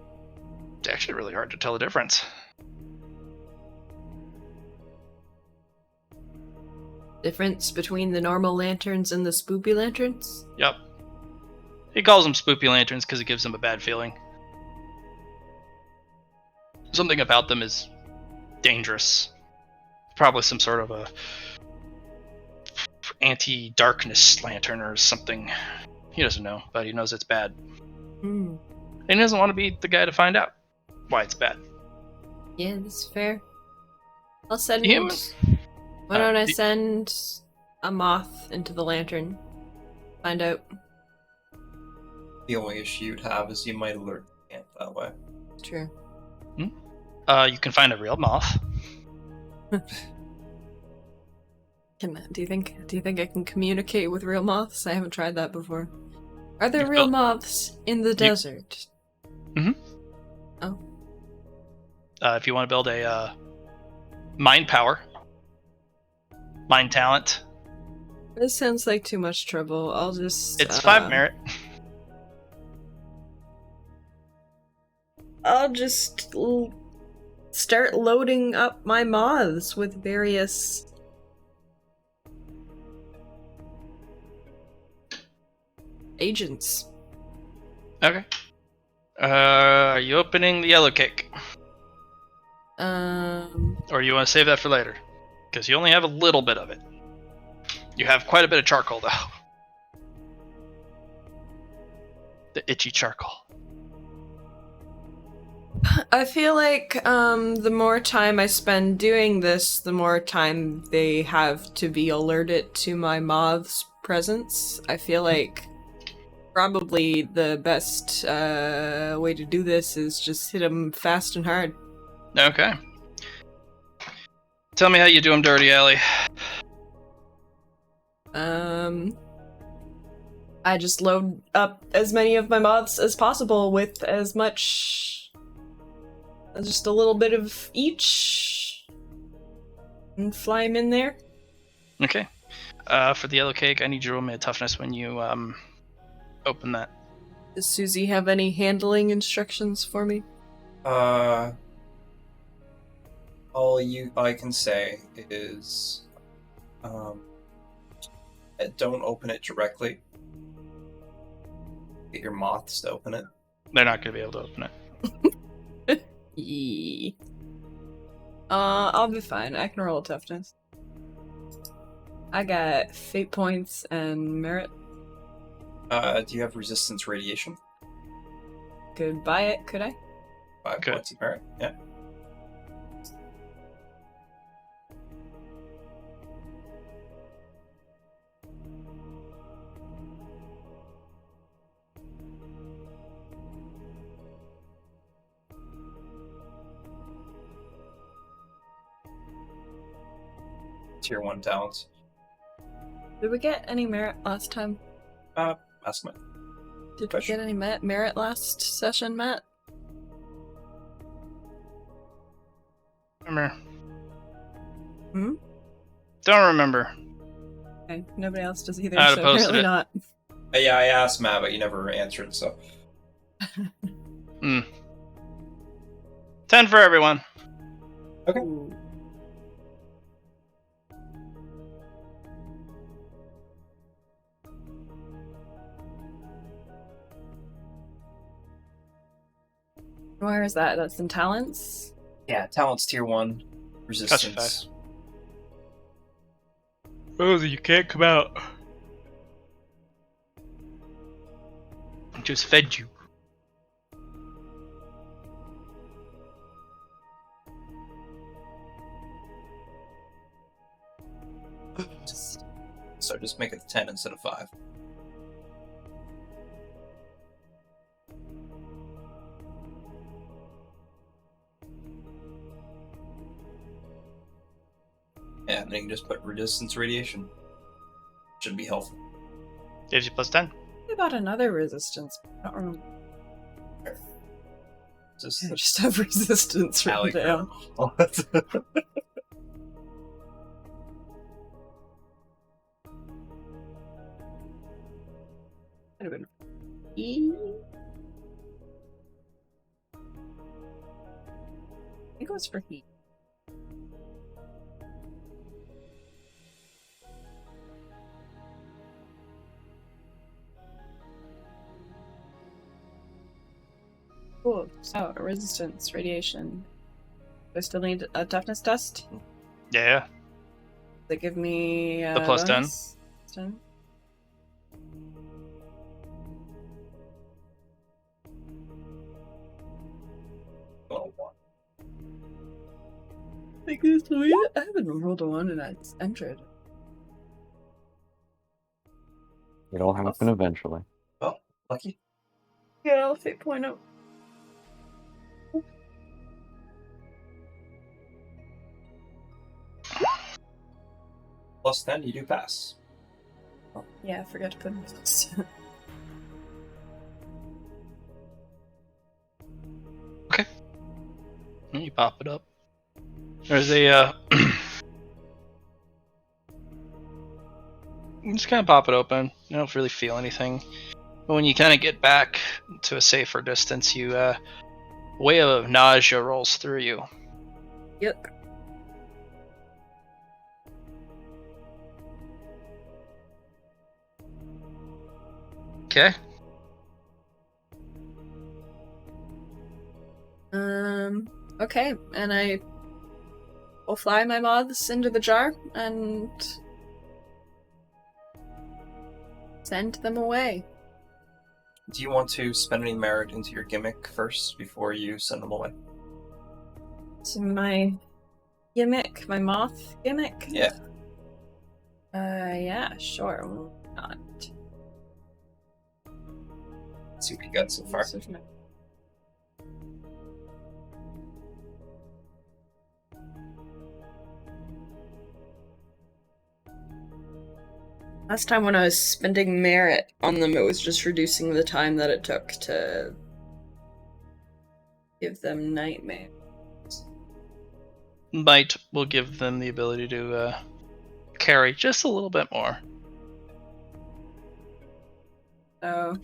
actually really hard to tell the difference. Difference between the normal lanterns and the Spoopy Lanterns? Yep. He calls them Spoopy Lanterns because it gives them a bad feeling. Something about them is dangerous. Probably some sort of a anti-darkness lantern or something. He doesn't know, but he knows it's bad. And he doesn't want to be the guy to find out why it's bad. Yeah, that's fair. I'll send Humans. Why don't I send a moth into the lantern? Find out. The only issue you'd have is you might alert the camp that way. True. You can find a real moth. Do you think I can communicate with real moths? I haven't tried that before. Are there You've real built- moths in the desert? Mhm. Oh. If you want to build a mind power, mind talent, This sounds like too much trouble. I'll just... it's 5 merit. I'll just start loading up my moths with various... agents. Okay. Are you opening the yellow cake? Or you want to save that for later? Because you only have a little bit of it. You have quite a bit of charcoal, though. The itchy charcoal. I feel like the more time I spend doing this, the more time they have to be alerted to my moth's presence. I feel like Probably the best way to do this is just hit him fast and hard. Okay. Tell me how you do him dirty, Allie. I just load up as many of my moths as possible with as much, just a little bit of each, and fly him in there. Okay. For the yellow cake, I need you to roll me a toughness when you open that. Does Susie have any handling instructions for me? All I can say is, don't open it directly. Get your moths to open it. They're not going to be able to open it. Yeah. I'll be fine. I can roll a toughness. I got fate points and merit. Do you have resistance radiation? Could buy it, could I? 5 Good. points of merit. Yeah. Tier 1 talents. Did we get any merit last time? Ask me. Did Question. we get any merit last session, Matt? Remember? Hmm? Don't remember. Okay, nobody else does either, I'd have so posted apparently it. not. Yeah, I asked Matt, but you never answered, so. 10 for everyone. Okay. Ooh. Where is that? That's in talents? Yeah, talents tier 1. Resistance. Oh, you can't come out. I just fed you. So just make it 10 instead of 5. Yeah, and then you can just put resistance radiation. Should be helpful. Gives you plus 10. What about another resistance? I don't remember. Just I just have resistance Allie written down. Could have been E. I think it was for heat. Cool. So, resistance, radiation. Do I still need a toughness test? Yeah. Does it give me The plus 10? bonus? 10? Well, 1. I guess we I haven't rolled a one and I entered. It'll happen eventually. Well, lucky. Yeah, I'll fate point up. Plus 10, you do pass. Oh, yeah, I forgot to put in this. You pop it up. There's a you just kind of pop it open. You don't really feel anything. But when you kind of get back to a safer distance, you a wave of nausea rolls through you. Yep. Okay. Okay, and I will fly my moths into the jar and send them away. Do you want to spend any merit into your gimmick first before you send them away? So my gimmick, my moth gimmick? Yeah. Yeah, sure. Why not? Let's see what you got so far. Last time when I was spending merit on them, it was just reducing the time that it took to give them nightmare. Might will give them the ability to carry just a little bit more. Oh.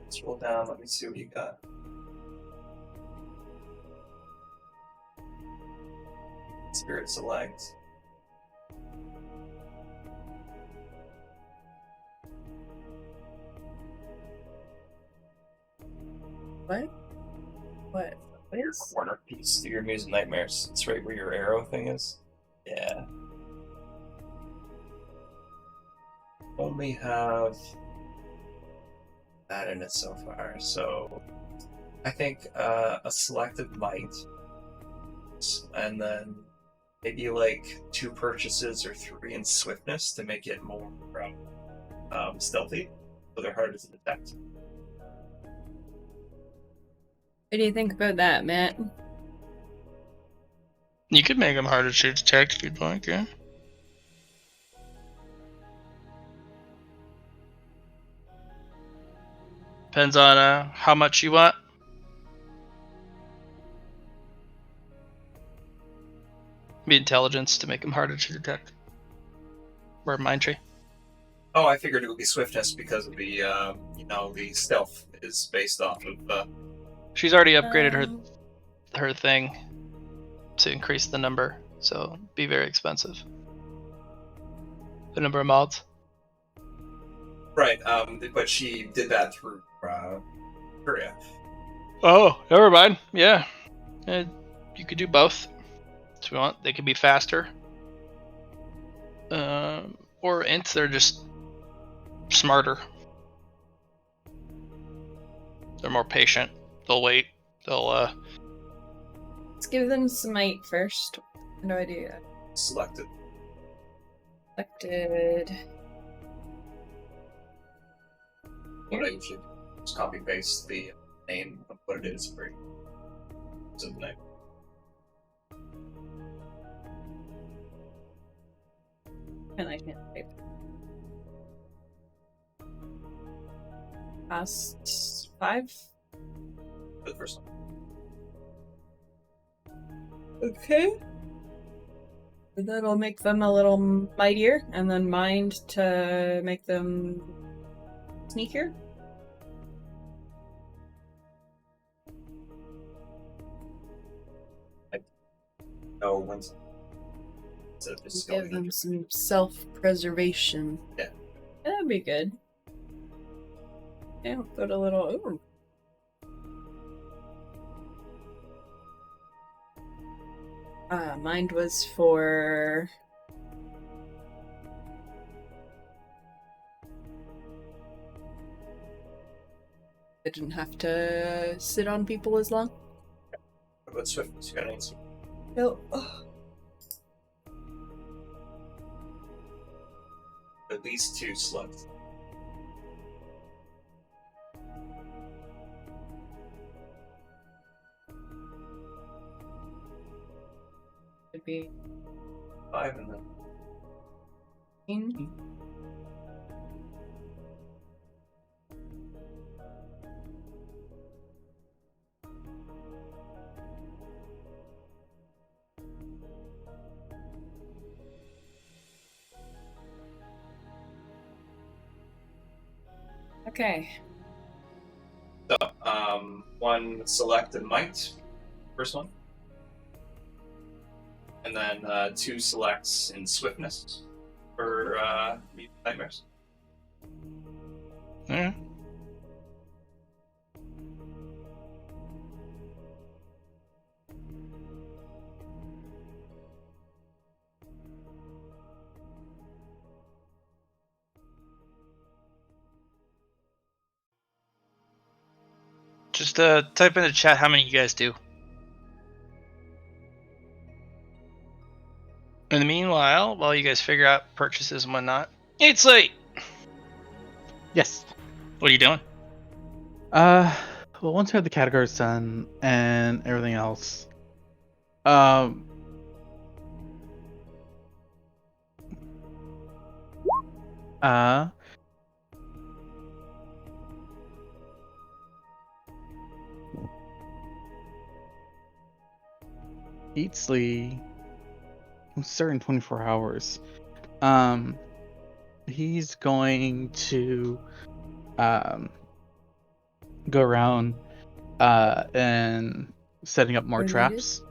Let's roll down. Let me see what you got. Spirit select. What? What? What Your is? corner piece. Do your Muse of Nightmares. It's right where your arrow thing is. Yeah. Only have that in it so far. So I think a selective might, and then maybe like 2 purchases or 3 in swiftness to make it more stealthy, so they're harder to detect. What do you think about that, Matt? You could make them harder to detect if you'd like, yeah. Depends on how much you want. Be intelligence to make them harder to detect. Or mind tree. Oh, I figured it would be swiftness because of the the stealth is based off of. She's already upgraded her thing to increase the number, so it'd be very expensive. The number of mods. Right, but she did that through Korea. Oh, never mind. Yeah. You could do both if you want. They could be faster. Or ints, they're just smarter. They're more patient. They'll wait. They'll Let's give them smite first. No idea. Selected. Selected. What I usually do is copy paste the name of what it is for the name. And I can't type. Past 5? For the first one. Okay. That'll make them a little mightier, and then mind to make them sneakier. No one's. Give them some self-preservation. Yeah. That'd be good. Yeah, we'll put a little. Ooh. Mind was for. I didn't have to sit on people as long. How about swiftness? You got an answer? No. At least 2 slugs. Could be 5 and then 15. Okay. So, 1 select and might, first one. And then 2 selects in swiftness for nightmares. yeah. Just type in the chat how many you guys do. In the meanwhile, while you guys figure out purchases and whatnot, it's late. Yes. What are you doing? Well, once we have the categories done and everything else, um, uh, Eatsley, I'm certain 24 hours. He's going to, go around, and setting up more Related? traps.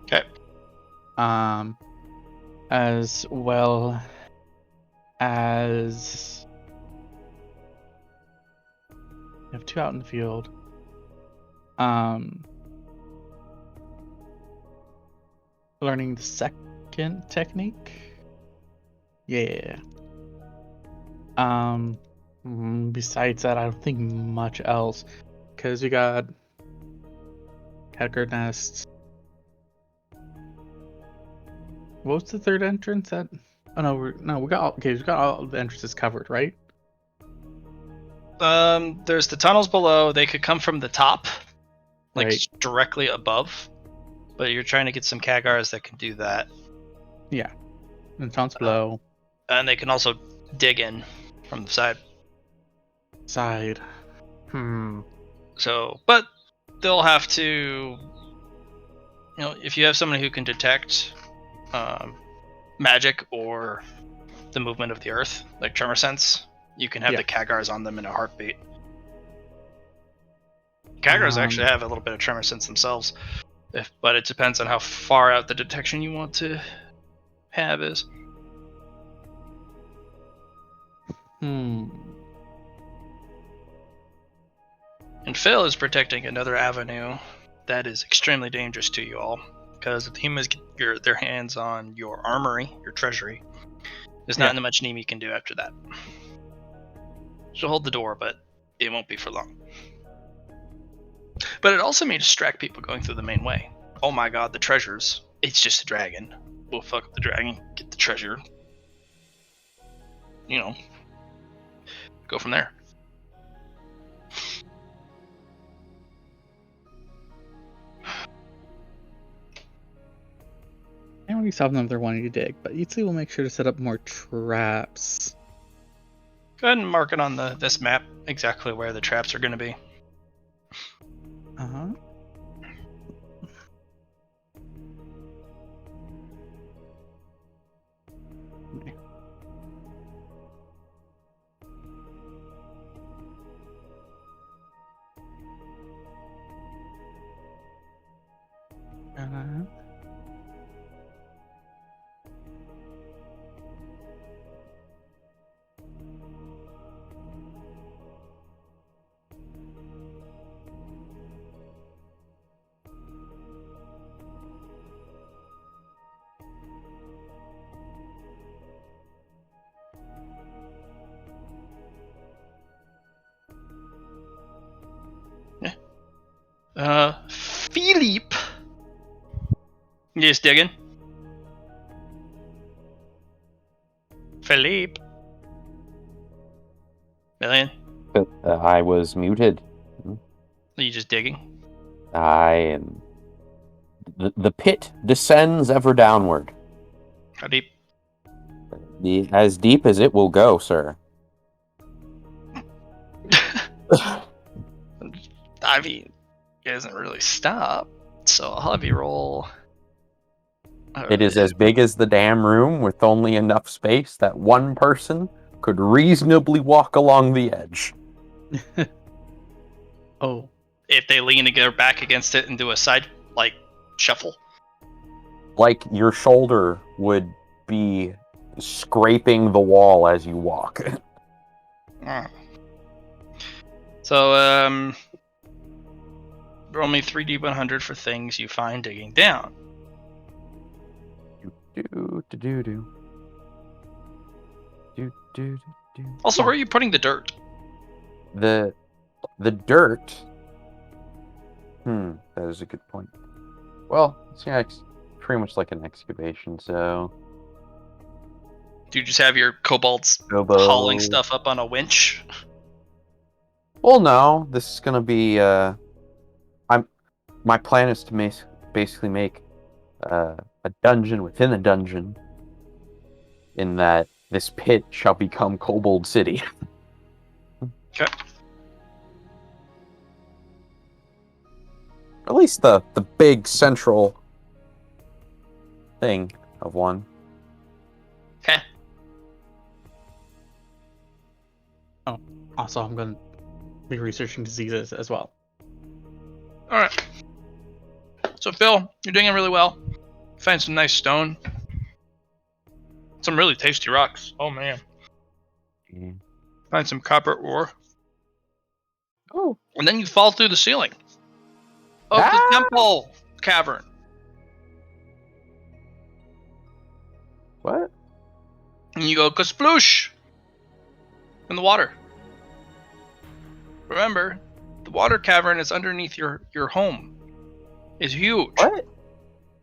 Okay. As well as we have 2 out in the field. Learning the second technique. Yeah. Besides that, I don't think much else, because we got Category Nests. What was the third entrance at? Oh no, we got all the entrances covered, right? There's the tunnels below. They could come from the top, like Right. directly above. But you're trying to get some Kagars that can do that. Yeah. And tunnels below. And they can also dig in from the side. Side. So, but they'll have to, if you have somebody who can detect magic or the movement of the earth, like tremor sense, you can have Yeah. the Kagars on them in a heartbeat. Kagars actually have a little bit of tremor sense themselves, but it depends on how far out the detection you want to have is. And Phil is protecting another avenue that is extremely dangerous to you all, because if the humans get their hands on your armory, your treasury, there's not much Nemi can do after that. She'll hold the door, but it won't be for long. But it also may distract people going through the main way. Oh my god, the treasures. It's just a dragon. We'll fuck up the dragon, get the treasure. Go from there. And we saw them they're wanting to dig, but Eatsley will make sure to set up more traps. Go ahead and mark it on this map exactly where the traps are going to be. Uh-huh. Philippe. You just digging? Philippe. Million? I was muted. Are you just digging? I am. The pit descends ever downward. How deep? As deep as it will go, sir. I mean, it doesn't really stop, so I'll have you roll. It is as big as the damn room, with only enough space that one person could reasonably walk along the edge. Oh. If they lean to get back against it and do a side, shuffle. Like your shoulder would be scraping the wall as you walk. So, roll me 3d100 for things you find digging down. Also, where are you putting the dirt? The dirt. That is a good point. Well, it's pretty much like an excavation, so. Do you just have your kobolds Kobold. hauling stuff up on a winch? Well, no. This is gonna be. My plan is to basically make a dungeon within a dungeon. In that this pit shall become Kobold City. Okay. At least the big central thing of one. Okay. Also, I'm going to be researching diseases as well. All right. So Phil, you're doing it really well. Find some nice stone. Some really tasty rocks. Oh man. Mm. Find some copper ore. Oh. And then you fall through the ceiling of the temple cavern. What? And you go kasploosh in the water. Remember, the water cavern is underneath your home. It's huge. What?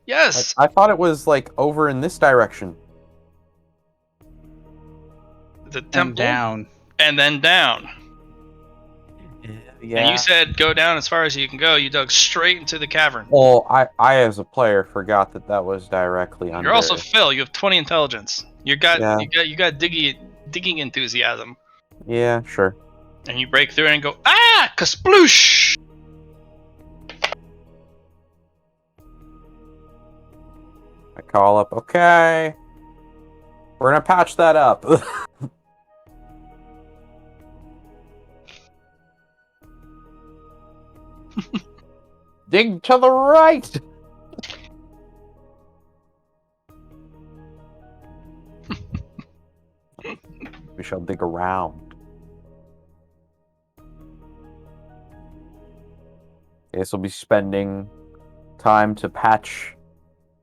Yes. I thought it was like over in this direction. The temple. And down. And then down. Yeah. And you said go down as far as you can go. You dug straight into the cavern. Well, I as a player forgot that was directly under. You're also Phil. You have 20 intelligence. You got digging enthusiasm. Yeah, sure. And you break through it and go kasploosh. I call up. Okay, we're gonna patch that up. Dig to the right. We shall dig around. This will be spending time to patch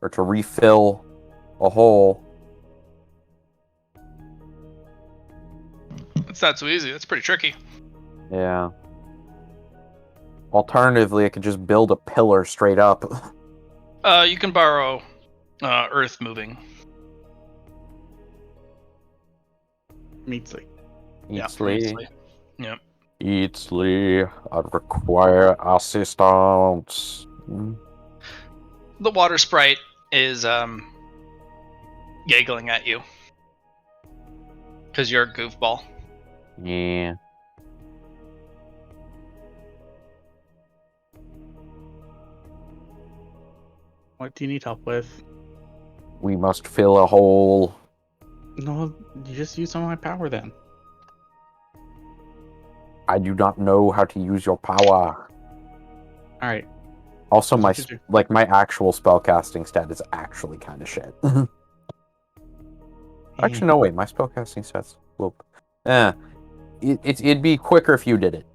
or to refill a hole. It's not so easy. That's pretty tricky. Yeah. Alternatively, I could just build a pillar straight up. You can borrow earth moving. Meatsley. Eatsley. Yep. Eatsley, I require assistance. The water sprite is giggling at you because you're a goofball. Yeah. What do you need help with? We must fill a hole. No, you just use some of my power then. I do not know how to use your power. Alright. Also, That's my what you do. my actual spellcasting stat is actually kind of shit. Actually, no, wait. My spellcasting stat's whoop. It'd be quicker if you did it.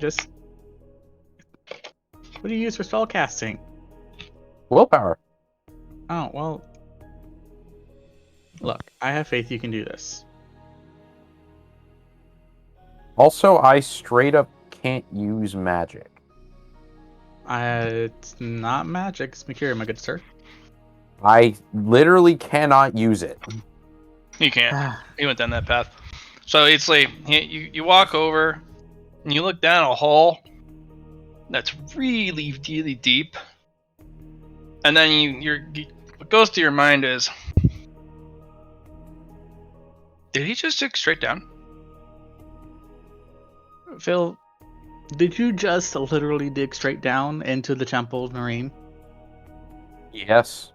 Just... What do you use for spell casting? Willpower. Oh, well... Look, I have faith you can do this. Also, I straight up can't use magic. It's not magic, it's Mercury, my good sir. I literally cannot use it. You can't. You went down that path. So it's like you walk over and you look down a hole that's really, really deep, and then what goes to your mind is, did he just dig straight down? Phil, did you just literally dig straight down into the Temple Marine? Yes.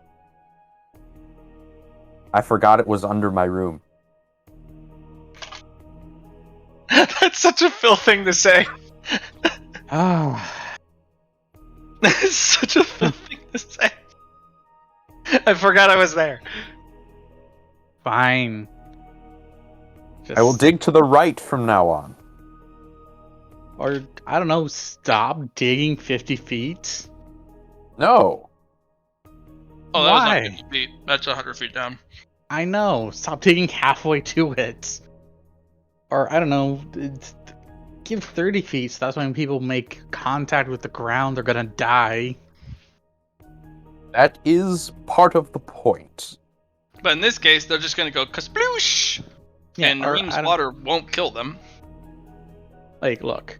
I forgot it was under my room. That's such a Phil thing to say. Ah. That's such a Phil thing to say. I forgot I was there. Fine. I will dig to the right from now on. Or, I don't know, stop digging 50 feet? No. Oh, that was Why? not 50 feet. That's 100 feet down. I know, stop digging halfway to it. Or, I don't know, give 30 feet, so that's when people make contact with the ground, they're gonna die. That is part of the point. But in this case, they're just going to go kasploosh, and or, Nareem's I don't- water won't kill them. Like, look,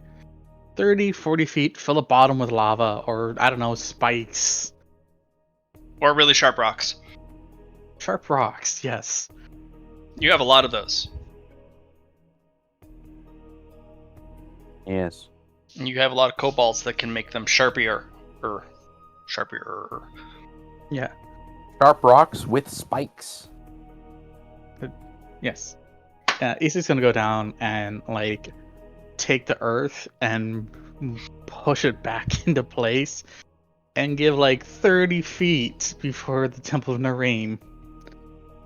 30, 40 feet, fill the bottom with lava, or I don't know, spikes, Or really sharp rocks. sharp rocks. Yes. You have a lot of those. Yes. And you have a lot of kobolds that can make them sharpier. Sharpier. Yeah. Sharp rocks with spikes. Yes. Isaac's gonna go down and like take the earth and push it back into place and give like 30 feet before the Temple of Nareem.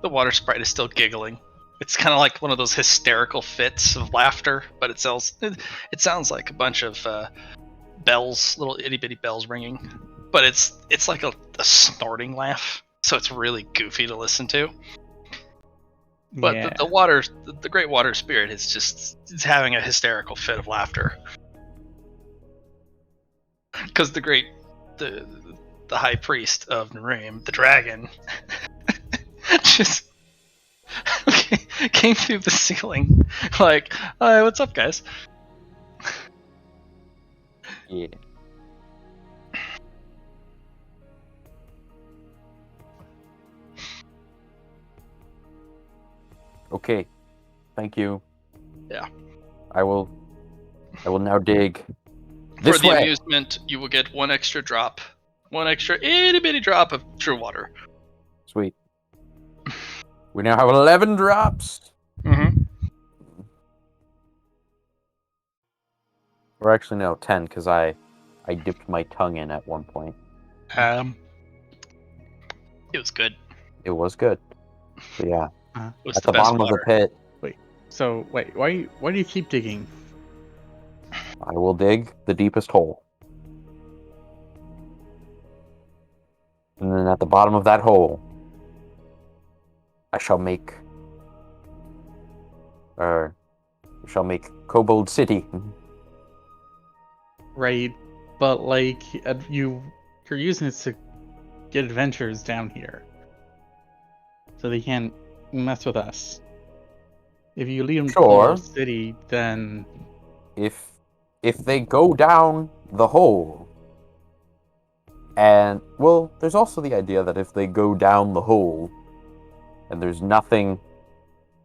The water sprite is still giggling. It's kind of like one of those hysterical fits of laughter, but it sounds like a bunch of bells, little itty bitty bells ringing. But it's like a snorting laugh, so it's really goofy to listen to. But Yeah. the great water spirit is having a hysterical fit of laughter because the high priest of Nareem, the dragon, just came through the ceiling like, "Hi, what's up, guys?" Yeah. Okay. Thank you. Yeah. I will now dig this For the way. amusement, you will get one extra itty bitty drop of true water. Sweet. We now have 11 drops. Mm-hmm. Or actually, no, 10, because I dipped my tongue in at one point. It was good. It was good. But yeah, It was at the the best bottom of water. the pit, So wait, why do you keep digging? I will dig the deepest hole. And then at the bottom of that hole, I shall make Kobold City. Right, but like you're using this to get adventurers down here, so they can't mess with us. If you lead them to Sure. the city, then If they go down the hole, and well, there's also the idea that if they go down the hole and there's nothing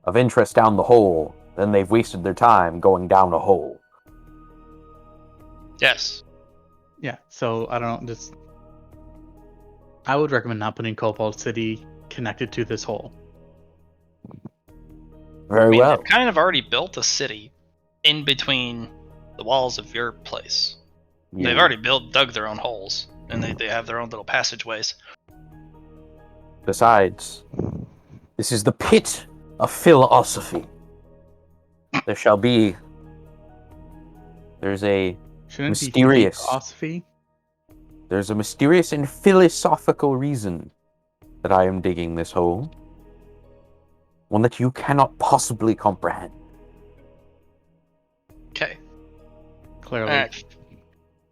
of interest down the hole, then they've wasted their time going down a hole. Yes. yeah. So I don't know. I would recommend not putting Cobalt City connected to this hole. Very well. They've kind of already built a city in between the walls of your place. Yeah. They've already dug their own holes, and they have their own little passageways. Besides, this is the pit of philosophy. There's a Shouldn't it be mysterious. philosophy? There's a mysterious and philosophical reason that I am digging this hole. One that you cannot possibly comprehend. Okay. Clearly. All right.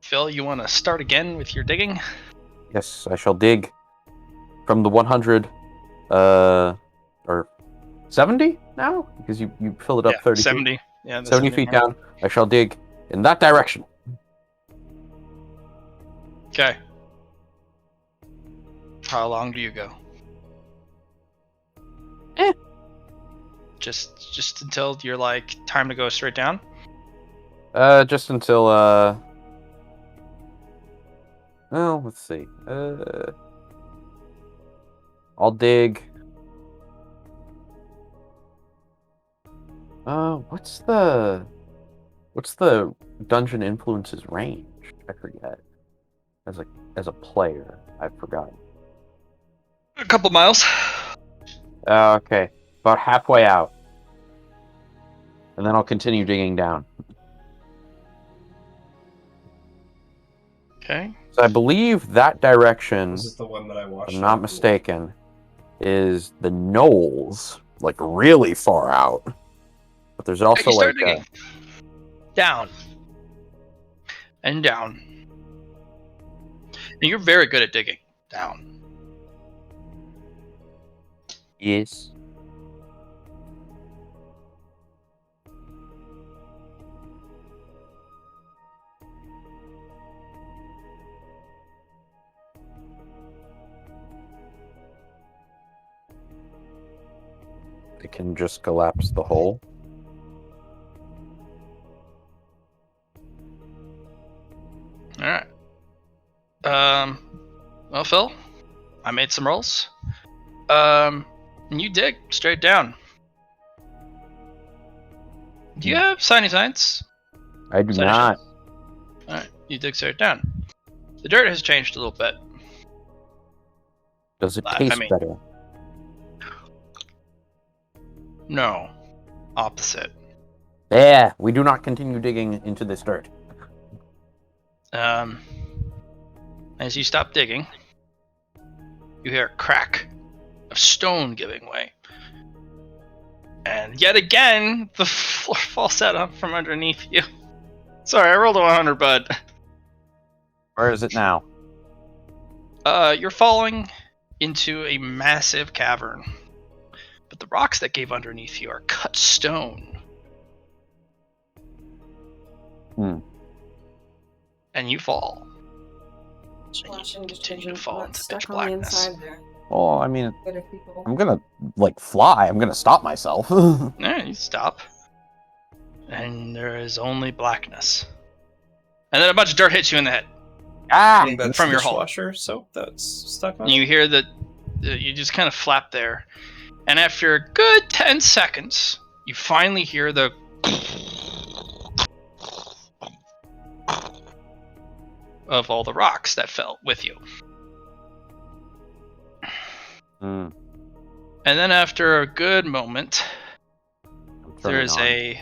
Phil, you want to start again with your digging? Yes, I shall dig from the 100, or 70 now? Because you filled it up 30 70. feet. Yeah, 70 feet down. I shall dig in that direction. Okay. How long do you go? Just until you're like, time to go straight down? Just until, well, let's see. I'll dig. What's the dungeon influences range? I forget. As a player, I've forgotten. A couple miles. Okay, about halfway out, and then I'll continue digging down. Okay. So I believe that direction, This is the one that I watched. if I'm not mistaken, is the knolls, like really far out. But there's also You start like digging. Down. And down. And you're very good at digging. Down. yes. It can just collapse the hole. All right. Well, Phil, I made some rolls. You dig straight down. Do you have signy signs? I do Signy not. shins? All right, you dig straight down. The dirt has changed a little bit. Does it I taste mean- better? No, opposite. Yeah, we do not continue digging into this dirt. As you stop digging, you hear a crack of stone giving way. And yet again, the floor falls out from underneath you. Sorry, I rolled a 100, bud. Where is it now? You're falling into a massive cavern. But the rocks that gave underneath you are cut stone. And you fall. Flashing Continue to fall into stuck pitch on the blackness. inside there. Well, I mean, Good if people- I'm gonna, fly. I'm gonna stop myself. Alright, you stop. And there is only blackness. And then a bunch of dirt hits you in the head. Ah! I think that's From your hole. dishwasher soap that's stuck on And you hear that you just kind of flap there. And after a good 10 seconds, you finally hear the of all the rocks that fell with you. Mm, And then after a good moment, I'm turning there's on. a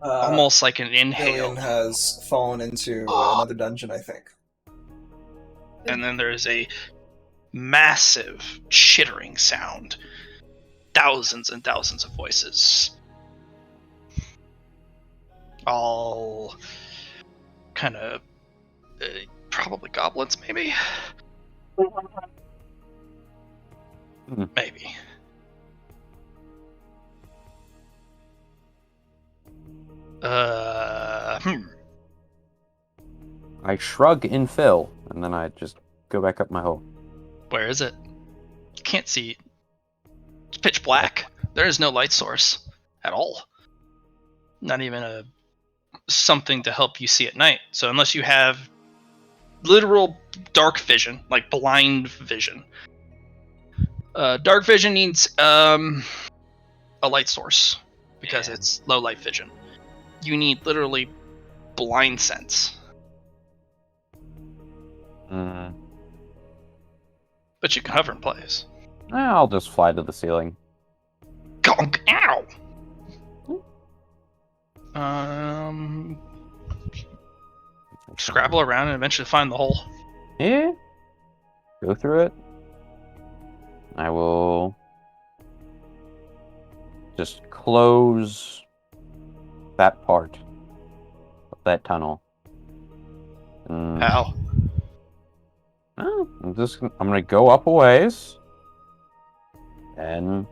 almost like an inhale. Alien has fallen into another dungeon, I think. And then there's a massive chittering sound. Thousands and thousands of voices. All kind of probably goblins, maybe? Hmm. Maybe. I shrug in fill, and then I just go back up my hole. Where is it? You can't see. It's pitch black. There is no light source at all. Not even a something to help you see at night. So unless you have literal dark vision, like blind vision, dark vision needs a light source because it's low light vision. You need literally blind sense. Mm. But you can hover in place. I'll just fly to the ceiling. Gonk! Ow! Scrabble around and eventually find the hole. Yeah. Go through it. I will just close that part of that tunnel. How? Oh, I'm gonna go up a ways and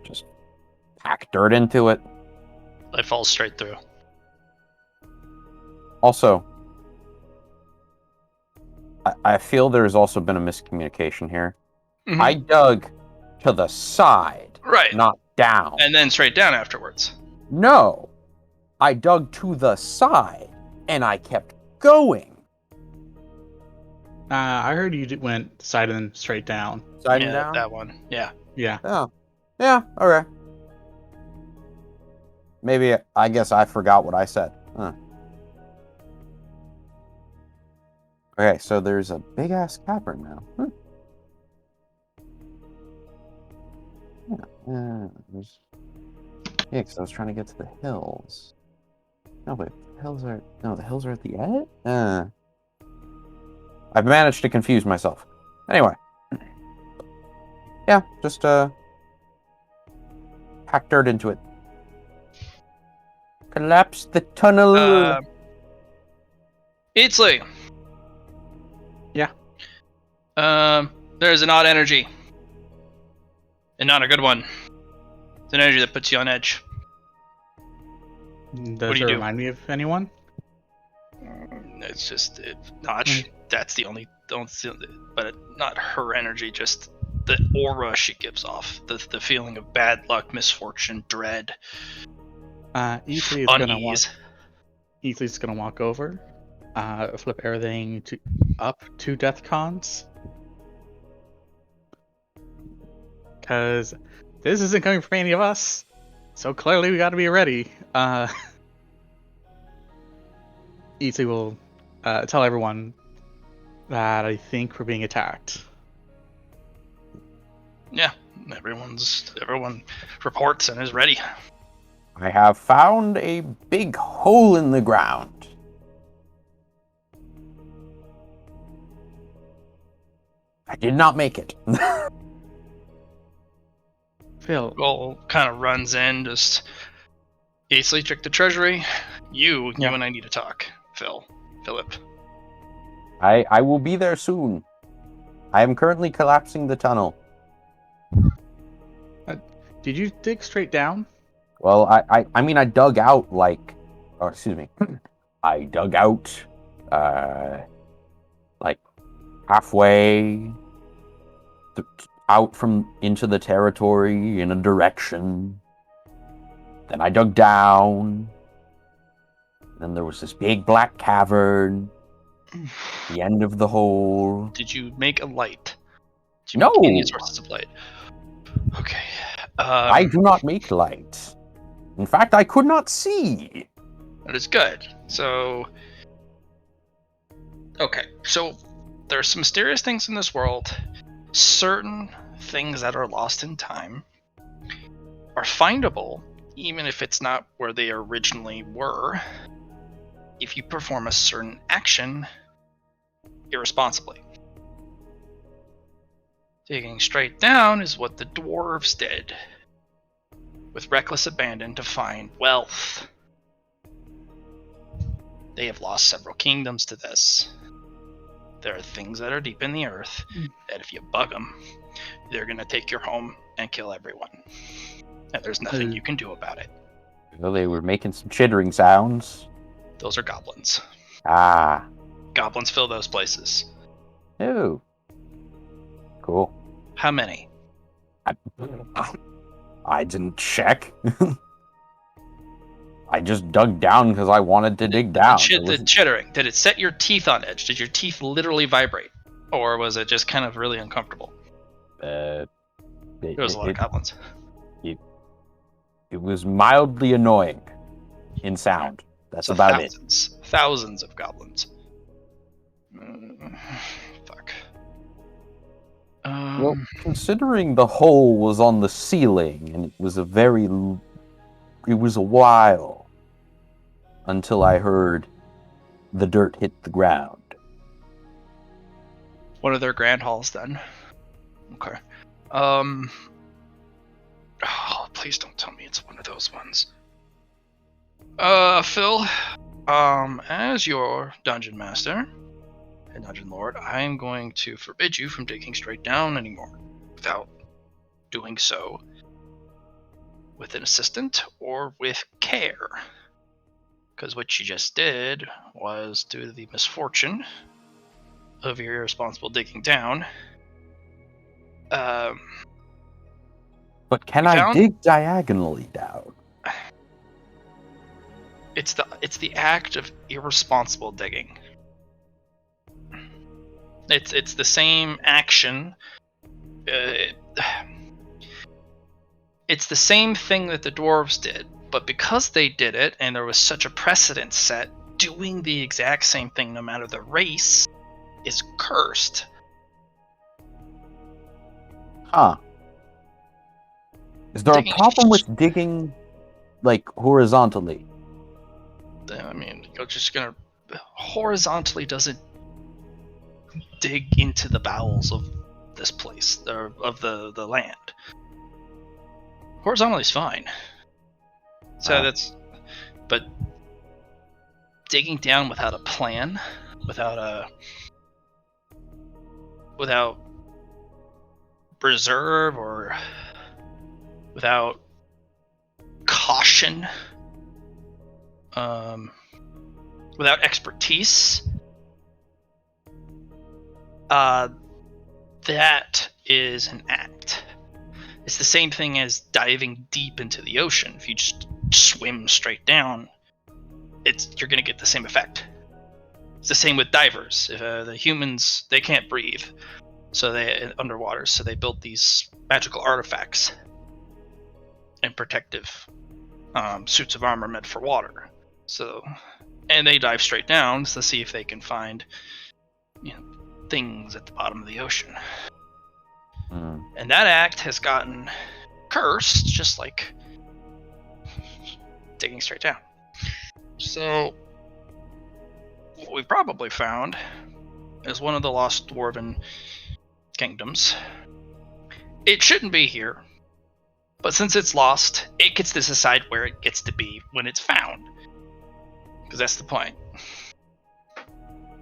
just pack dirt into it. It falls straight through. Also, I feel there's also been a miscommunication here. Mhm. I dug to the side, Right. not down. And then straight down afterwards. No, I dug to the side, and I kept going. I heard you went side and then straight down. Side Yeah, and down? that one. Yeah. Yeah. Oh. Yeah, okay. Maybe, I guess I forgot what I said. Huh. Okay, so there's a big-ass cavern now. Yeah, yeah, because I was trying to get to the hills. No, wait, the hills are at the edge? I've managed to confuse myself. Anyway. Yeah, just, pack dirt into it. Collapse the tunnel. Eatsley. Yeah. There's an odd energy. And not a good one. It's an energy that puts you on edge. Does do it you do? remind me of anyone? It's just Notch. That's the only, but not her energy. Just the aura she gives off, the feeling of bad luck, misfortune, dread, Easily is gonna walk. unease. Easily gonna walk over, flip everything up to death cons, because this isn't coming from any of us. So clearly we got to be ready. Easily will tell everyone that I think we're being attacked. Yeah, everyone reports and is ready. I have found a big hole in the ground. I did not make it. Phil, Goal kind of runs in, just easily check the treasury. You Yeah. and I need to talk, Philip. I will be there soon. I am currently collapsing the tunnel. did you dig straight down? Well, I mean, I dug out excuse me, I dug out, like halfway out from into the territory in a direction. Then I dug down. Then there was this big black cavern. The end of the hole. Did you make a light? Did you No. make any sources of light? Okay. I do not make light. In fact, I could not see. That is good. So, okay. So, there are some mysterious things in this world. Certain things that are lost in time are findable, even if it's not where they originally were, if you perform a certain action irresponsibly. Digging straight down is what the dwarves did, with reckless abandon to find wealth. They have lost several kingdoms to this. There are things that are deep in the earth that if you bug them, they're going to take your home and kill everyone. And there's nothing you can do about it. Well, they were making some chittering sounds. Those are goblins. Ah. Goblins fill those places. Oh. Cool. How many? I didn't check. I just dug down because I wanted to dig down. The chittering, did it set your teeth on edge? Did your teeth literally vibrate? Or was it just kind of really uncomfortable? There was a lot of goblins. It was mildly annoying in sound. That's so about thousands of goblins. Fuck. Well, considering the hole was on the ceiling and it was a while until I heard the dirt hit the ground. One of their grand halls, then. Okay. Oh, please don't tell me it's one of those ones. Phil, as your dungeon master and dungeon lord, I am going to forbid you from digging straight down anymore without doing so with an assistant or with care. Because what you just did was, due to the misfortune of your irresponsible digging down, but can I dig diagonally down? It's the act of irresponsible digging. It's the same action. It's the same thing that the dwarves did, but because they did it and there was such a precedent set, doing the exact same thing, no matter the race, is cursed. Huh. Is there a problem with digging, like, horizontally? I mean, you're just gonna... Horizontally doesn't dig into the bowels of this place, or of the land. Horizontally is fine. So but digging down without a plan, without reserve, or without caution, without expertise, that is an act. It's the same thing as diving deep into the ocean. If you just swim straight down, you're going to get the same effect. It's the same with divers. The humans, they can't breathe, so they underwater, so they built these magical artifacts and protective suits of armor meant for water. So, and they dive straight down to see if they can find, things at the bottom of the ocean. And that act has gotten cursed, just like digging straight down. So, what we've probably found is one of the lost dwarven kingdoms. It shouldn't be here, but since it's lost, it gets to decide where it gets to be when it's found. Because that's the point.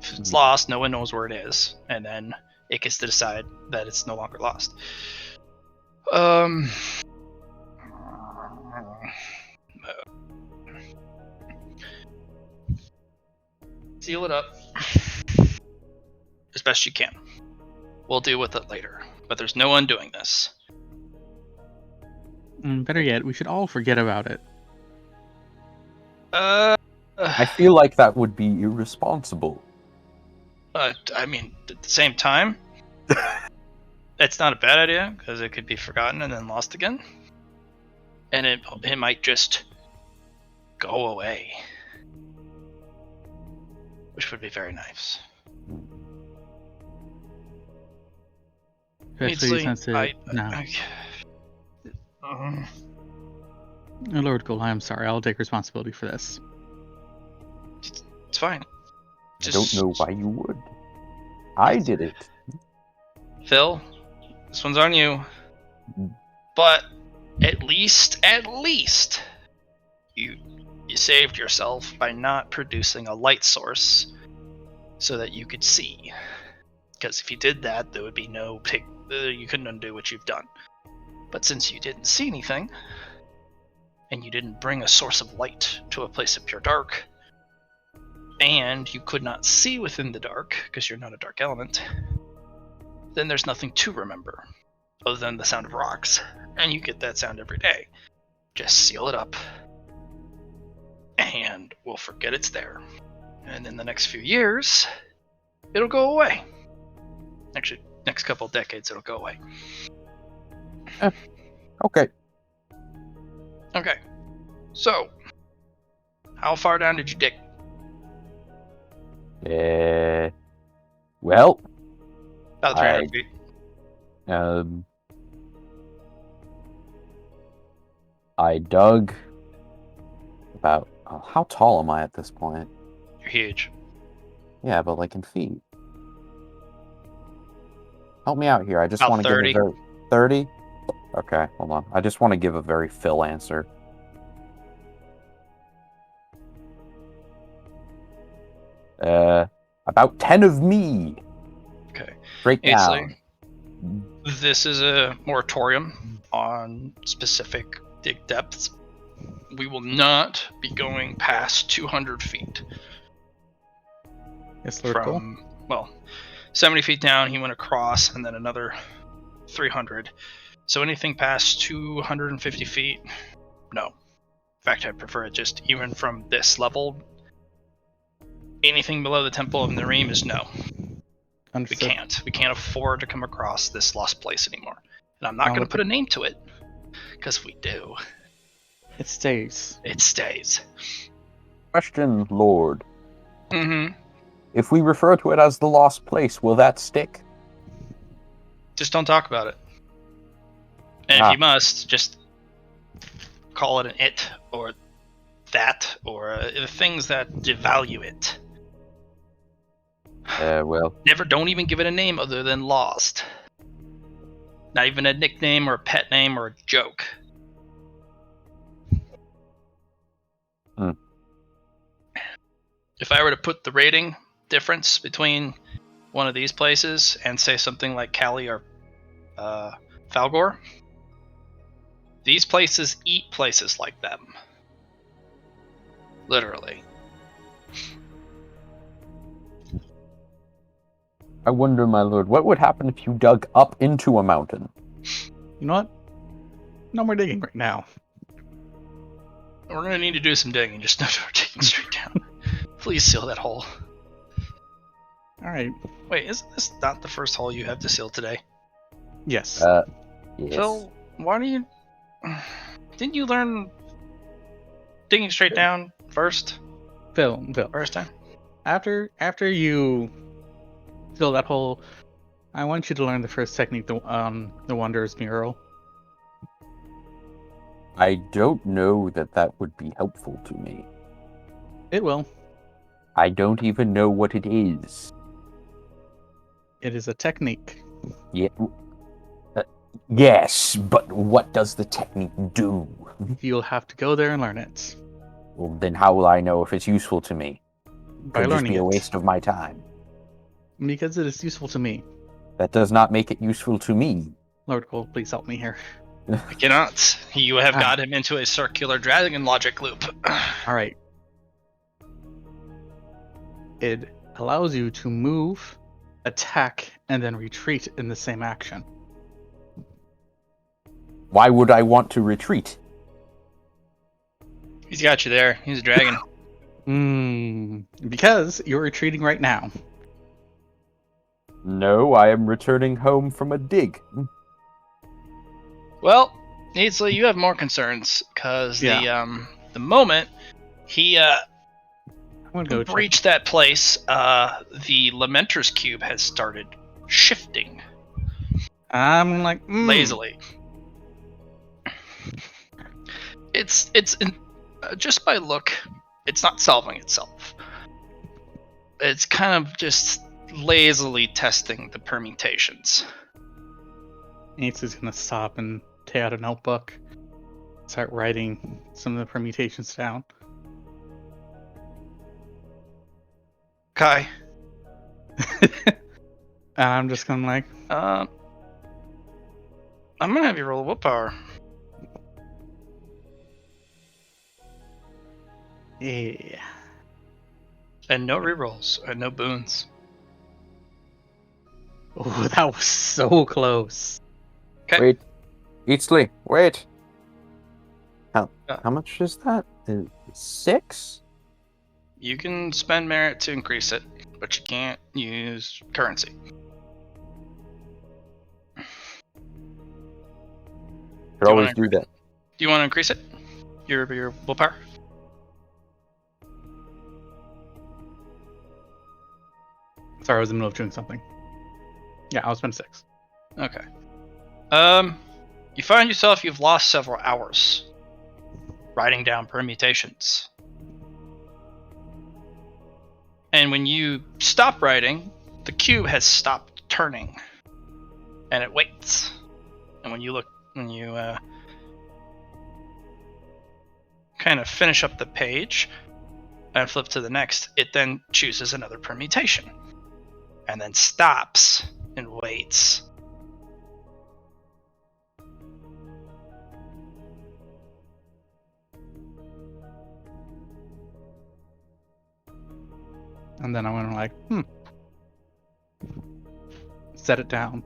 If it's lost, no one knows where it is, and then it gets to decide that it's no longer lost. Seal it up as best you can. We'll deal with it later, but there's no undoing this. Better yet, we should all forget about it. I feel like that would be irresponsible. I mean, at the same time, it's not a bad idea, because it could be forgotten and then lost again. And it might just go away. Which would be very nice. Especially since it... Lord Gold, I'm sorry. I'll take responsibility for this. It's fine. I don't know why you would. I did it. Phil, this one's on you. But at least you saved yourself by not producing a light source so that you could see. Because if you did that, there would be you couldn't undo what you've done. But since you didn't see anything, and you didn't bring a source of light to a place of pure dark, and you could not see within the dark, because you're not a dark element, then there's nothing to remember, other than the sound of rocks. And you get that sound every day. Just seal it up, and we'll forget it's there. And in the next few years, it'll go away. Actually, next couple of decades, it'll go away. Okay. Okay. So, how far down did you dig? Well, About 300 feet. I dug about... how tall am I at this point? You're huge. Yeah, but like in feet. Help me out here. I just About want to give 30. a very... 30? Okay, hold on. I just want to give a very Phil answer. About 10 of me. Okay. Straight Ainsley, down. this is a moratorium on specific dig depths. We will not be going past 200 feet. Yes, Lord Cole. From, 70 feet down, he went across, and then another 300. So anything past 250 feet, no. In fact, I prefer it just even from this level. Anything below the Temple of Nareem is no. Understood. We can't afford to come across this lost place anymore. And I'm not going to put a name to it, because we do. It stays. It stays. Question, Lord. Mm-hmm. If we refer to it as the lost place, will that stick? Just don't talk about it. And if you must, just call it an it, or that, or the things that devalue it. Well... Don't even give it a name other than Lost. Not even a nickname or a pet name or a joke. If I were to put the rating difference between one of these places and say something like Cali or Falgor, these places eat places like them. Literally. I wonder, my lord, what would happen if you dug up into a mountain? You know what? No more digging right now. We're gonna need to do some digging, just no digging straight down. Please seal that hole. All right. Wait, isn't this not the first hole you have to seal today? Yes. Yes. Phil, why do you... Didn't you learn digging straight down first Phil. time? After you fill that hole, I want you to learn the first technique, the Wanderer's Mural. I don't know that would be helpful to me. It will. I don't even know what it is. It is a technique. Yeah. Yes, but what does the technique do? You'll have to go there and learn it. Well, then how will I know if it's useful to me? By Could just learning be a it. waste of my time. Because it is useful to me. That does not make it useful to me. Lord Cole, please help me here. I cannot. You have Ah. got him into a circular dragon logic loop. All right. It allows you to move, attack, and then retreat in the same action. Why would I want to retreat? He's got you there. He's a dragon. Because you're retreating right now. No, I am returning home from a dig. Well, Ainsley, you have more concerns because the moment he I'm gonna go check. breached that place, the Lamenter's cube has started shifting I'm like lazily. It's just by look, it's not solving itself. It's kind of just lazily testing the permutations. Ace is gonna stop and take out a notebook, start writing some of the permutations down. Kai, And I'm just gonna like, I'm gonna have you roll a willpower. yeah. And no rerolls, and no boons. Oh, that was so close. Okay. Wait. Eatsley, wait. How much is that? 6? You can spend merit to increase it, but you can't use currency. Could you always wanna- do that. Do you want to increase it? Your willpower? Sorry, I was in the middle of doing something. Yeah, I'll spend 6. Okay. You find yourself you've lost several hours writing down permutations. And when you stop writing, the cube has stopped turning. And it waits. And when you kind of finish up the page and flip to the next, it then chooses another permutation. And then stops and waits. And then I'm gonna like, set it down.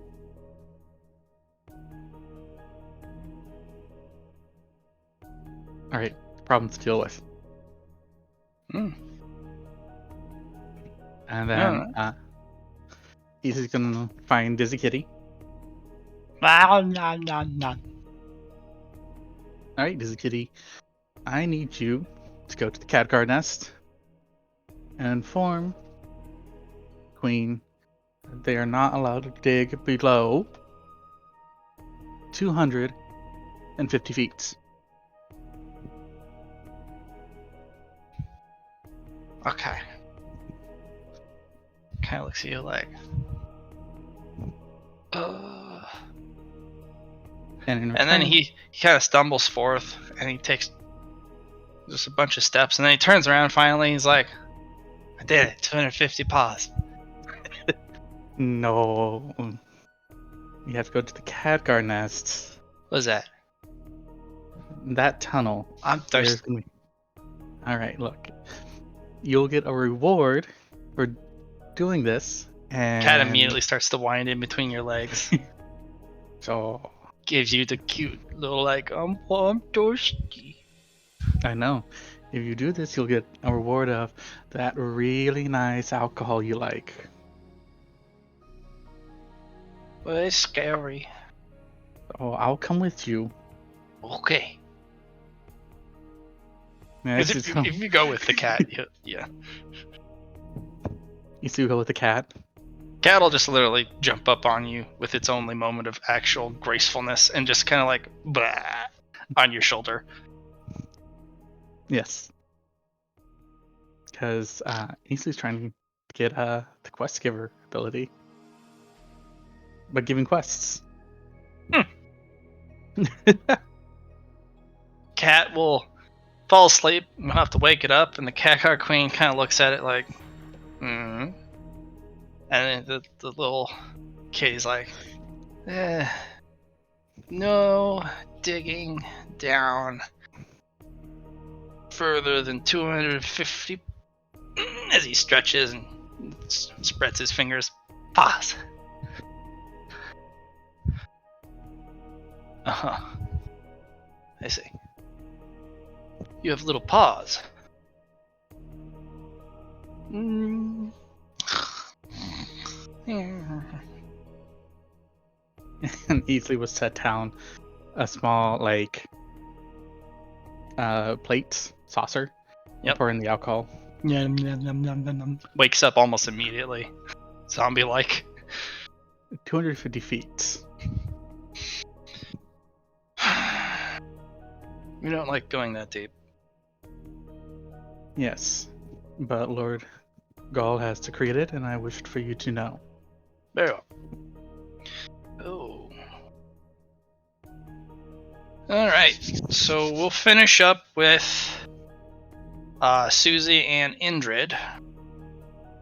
Alright, problem to deal with. Hmm. And then he's just gonna find Dizzy Kitty. Alright, Dizzy Kitty. I need you to go to the Khadgar nest and inform Queen that they are not allowed to dig below 250 feet. Okay. Kind of looks at you like. And And then he kind of stumbles forth, and he takes just a bunch of steps, and then he turns around finally. He's like, "I did it! 250 paws." No. You have to go to the Khadgar nest. What is that? That tunnel. I'm There's thirsty. gonna be... Alright, look. You'll get a reward for doing this, And Cat immediately starts to wind in between your legs. So Gives you the cute little like, I'm thirsty. I know. If you do this, you'll get a reward of that really nice alcohol you like. Well, it's scary. Oh, I'll come with you. Okay. Yeah, Because if you go with the cat, yeah. you still go with the cat. Cat will just literally jump up on you with its only moment of actual gracefulness and just kind of like, blah, on your shoulder. Yes. Because Easley's trying to get the quest giver ability. But giving quests. Cat will fall asleep. We'll have to wake it up, and the Cat Queen kind of looks at it like, hmm. And then the little kitty's like, no digging down further than 250 as he stretches and spreads his fingers. Pause. Uh-huh. I see. You have little paws. Mm. And Easley was set down a small, plate, saucer. Yep. Pour in the alcohol. Wakes up almost immediately. Zombie-like. 250 feet. You don't like going that deep. Yes. But Lord Gaul has decreed it, and I wished for you to know. Very well. Oh. Alright, so we'll finish up with Susie and Indrid.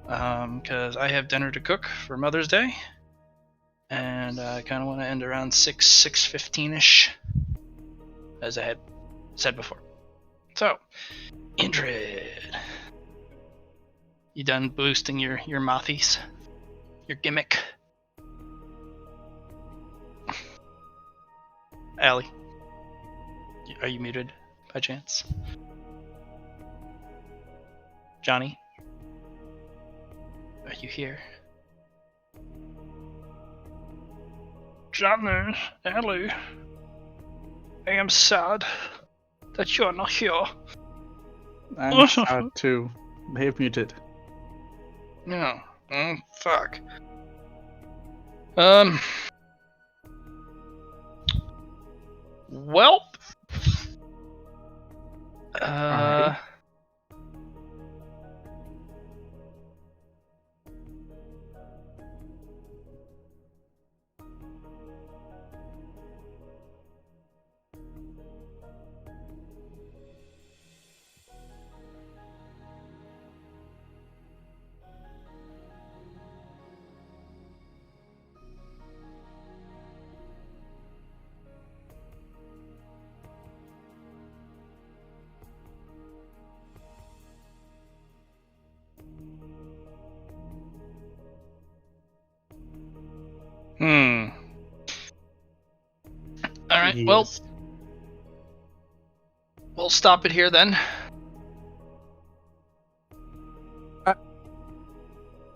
Because I have dinner to cook for Mother's Day. And I kind of want to end around 6:15ish, as I had said before. So, Indrid. You done boosting your mothies? Your gimmick? Allie, are you muted by chance? Johnny, are you here? Johnny, Allie, I am sad that you're not here. I'm sad too. They have muted. No. Oh, fuck. Welp. Alright. Alright, Yes. well, we'll stop it here then.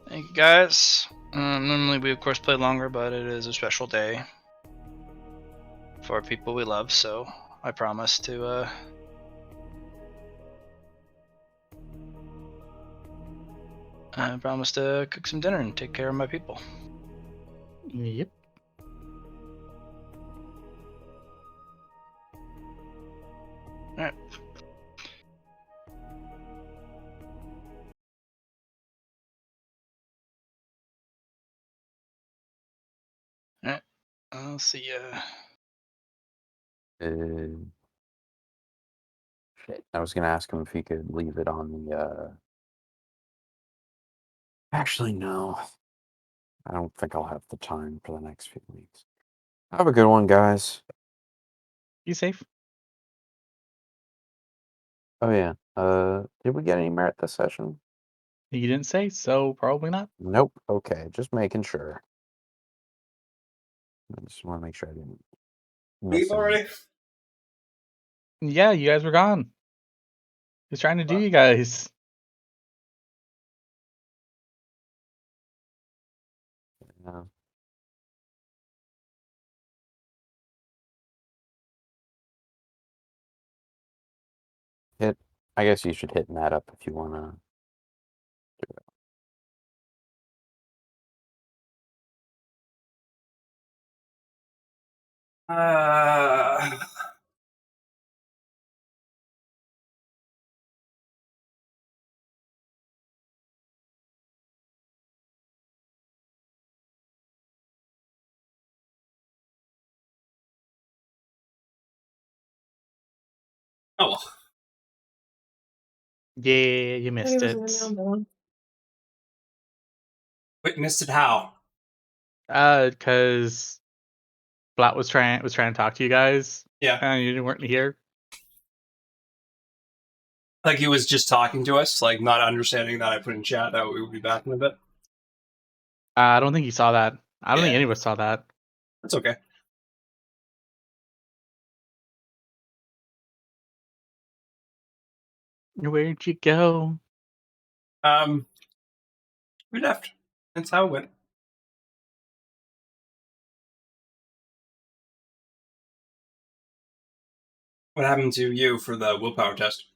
Thank you guys. Normally we of course play longer, but it is a special day for people we love, so I promise to cook some dinner and take care of my people. Yep. Alright. Alright. I'll see ya. Shit. I was gonna ask him if he could leave it on the. Actually, no. I don't think I'll have the time for the next few weeks. Have a good one, guys. Be safe. Oh yeah. Did we get any merit this session? You didn't say, so probably not. Nope. Okay, just making sure. I just want to make sure I didn't miss Leave any. already? Yeah, you guys were gone. He's trying to do you guys. Yeah. Hit. I guess you should hit Matt up if you want to. Uh, oh, well. Yeah, you I missed was it. around that one. Wait, missed it how? Because Flat was trying to talk to you guys, Yeah. and you weren't here. Like he was just talking to us, like not understanding that I put in chat that we would be back in a bit. I don't think you saw that. I don't think Yeah. any of us saw that. That's okay. Where'd you go? We left. That's how it went. What happened to you for the willpower test?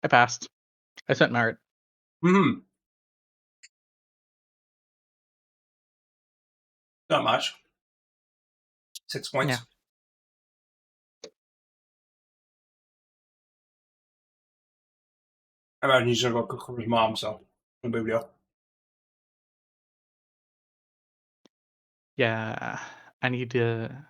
I passed. I sent merit. Hmm. Not much. 6 points. Yeah. I imagine he's gonna go cook for his mom, so no big deal. Yeah. I need to.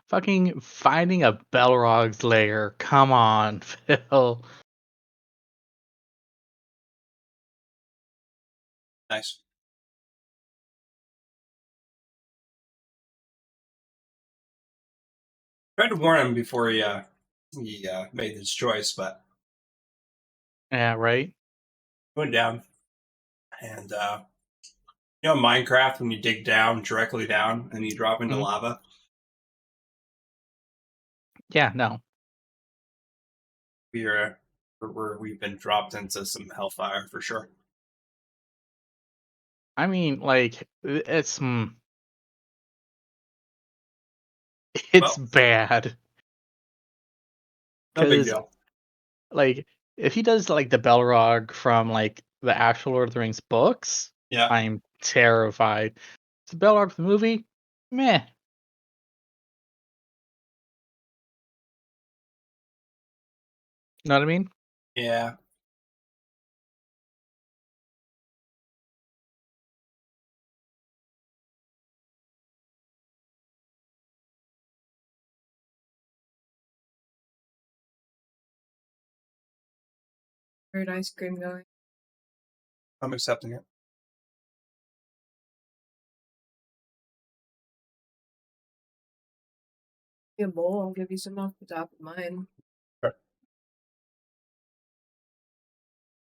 Fucking finding a Belrog's lair. Come on, Phil. Nice. Tried to warn him before he made his choice, but Yeah, right? went down. And you know Minecraft when you dig down directly down and you drop into Mhm. lava? Yeah, no. We've been dropped into some hellfire for sure. I mean, like, it's it's Well, bad. no big Because, deal. like, if he does, like, the Belrog from, like, the actual Lord of the Rings books, Yeah. I'm terrified. The Belrog from the movie, meh. Know what I mean? Yeah. Where'd ice cream going? I'm accepting it. Be a bowl. I'll give you some off the top of mine.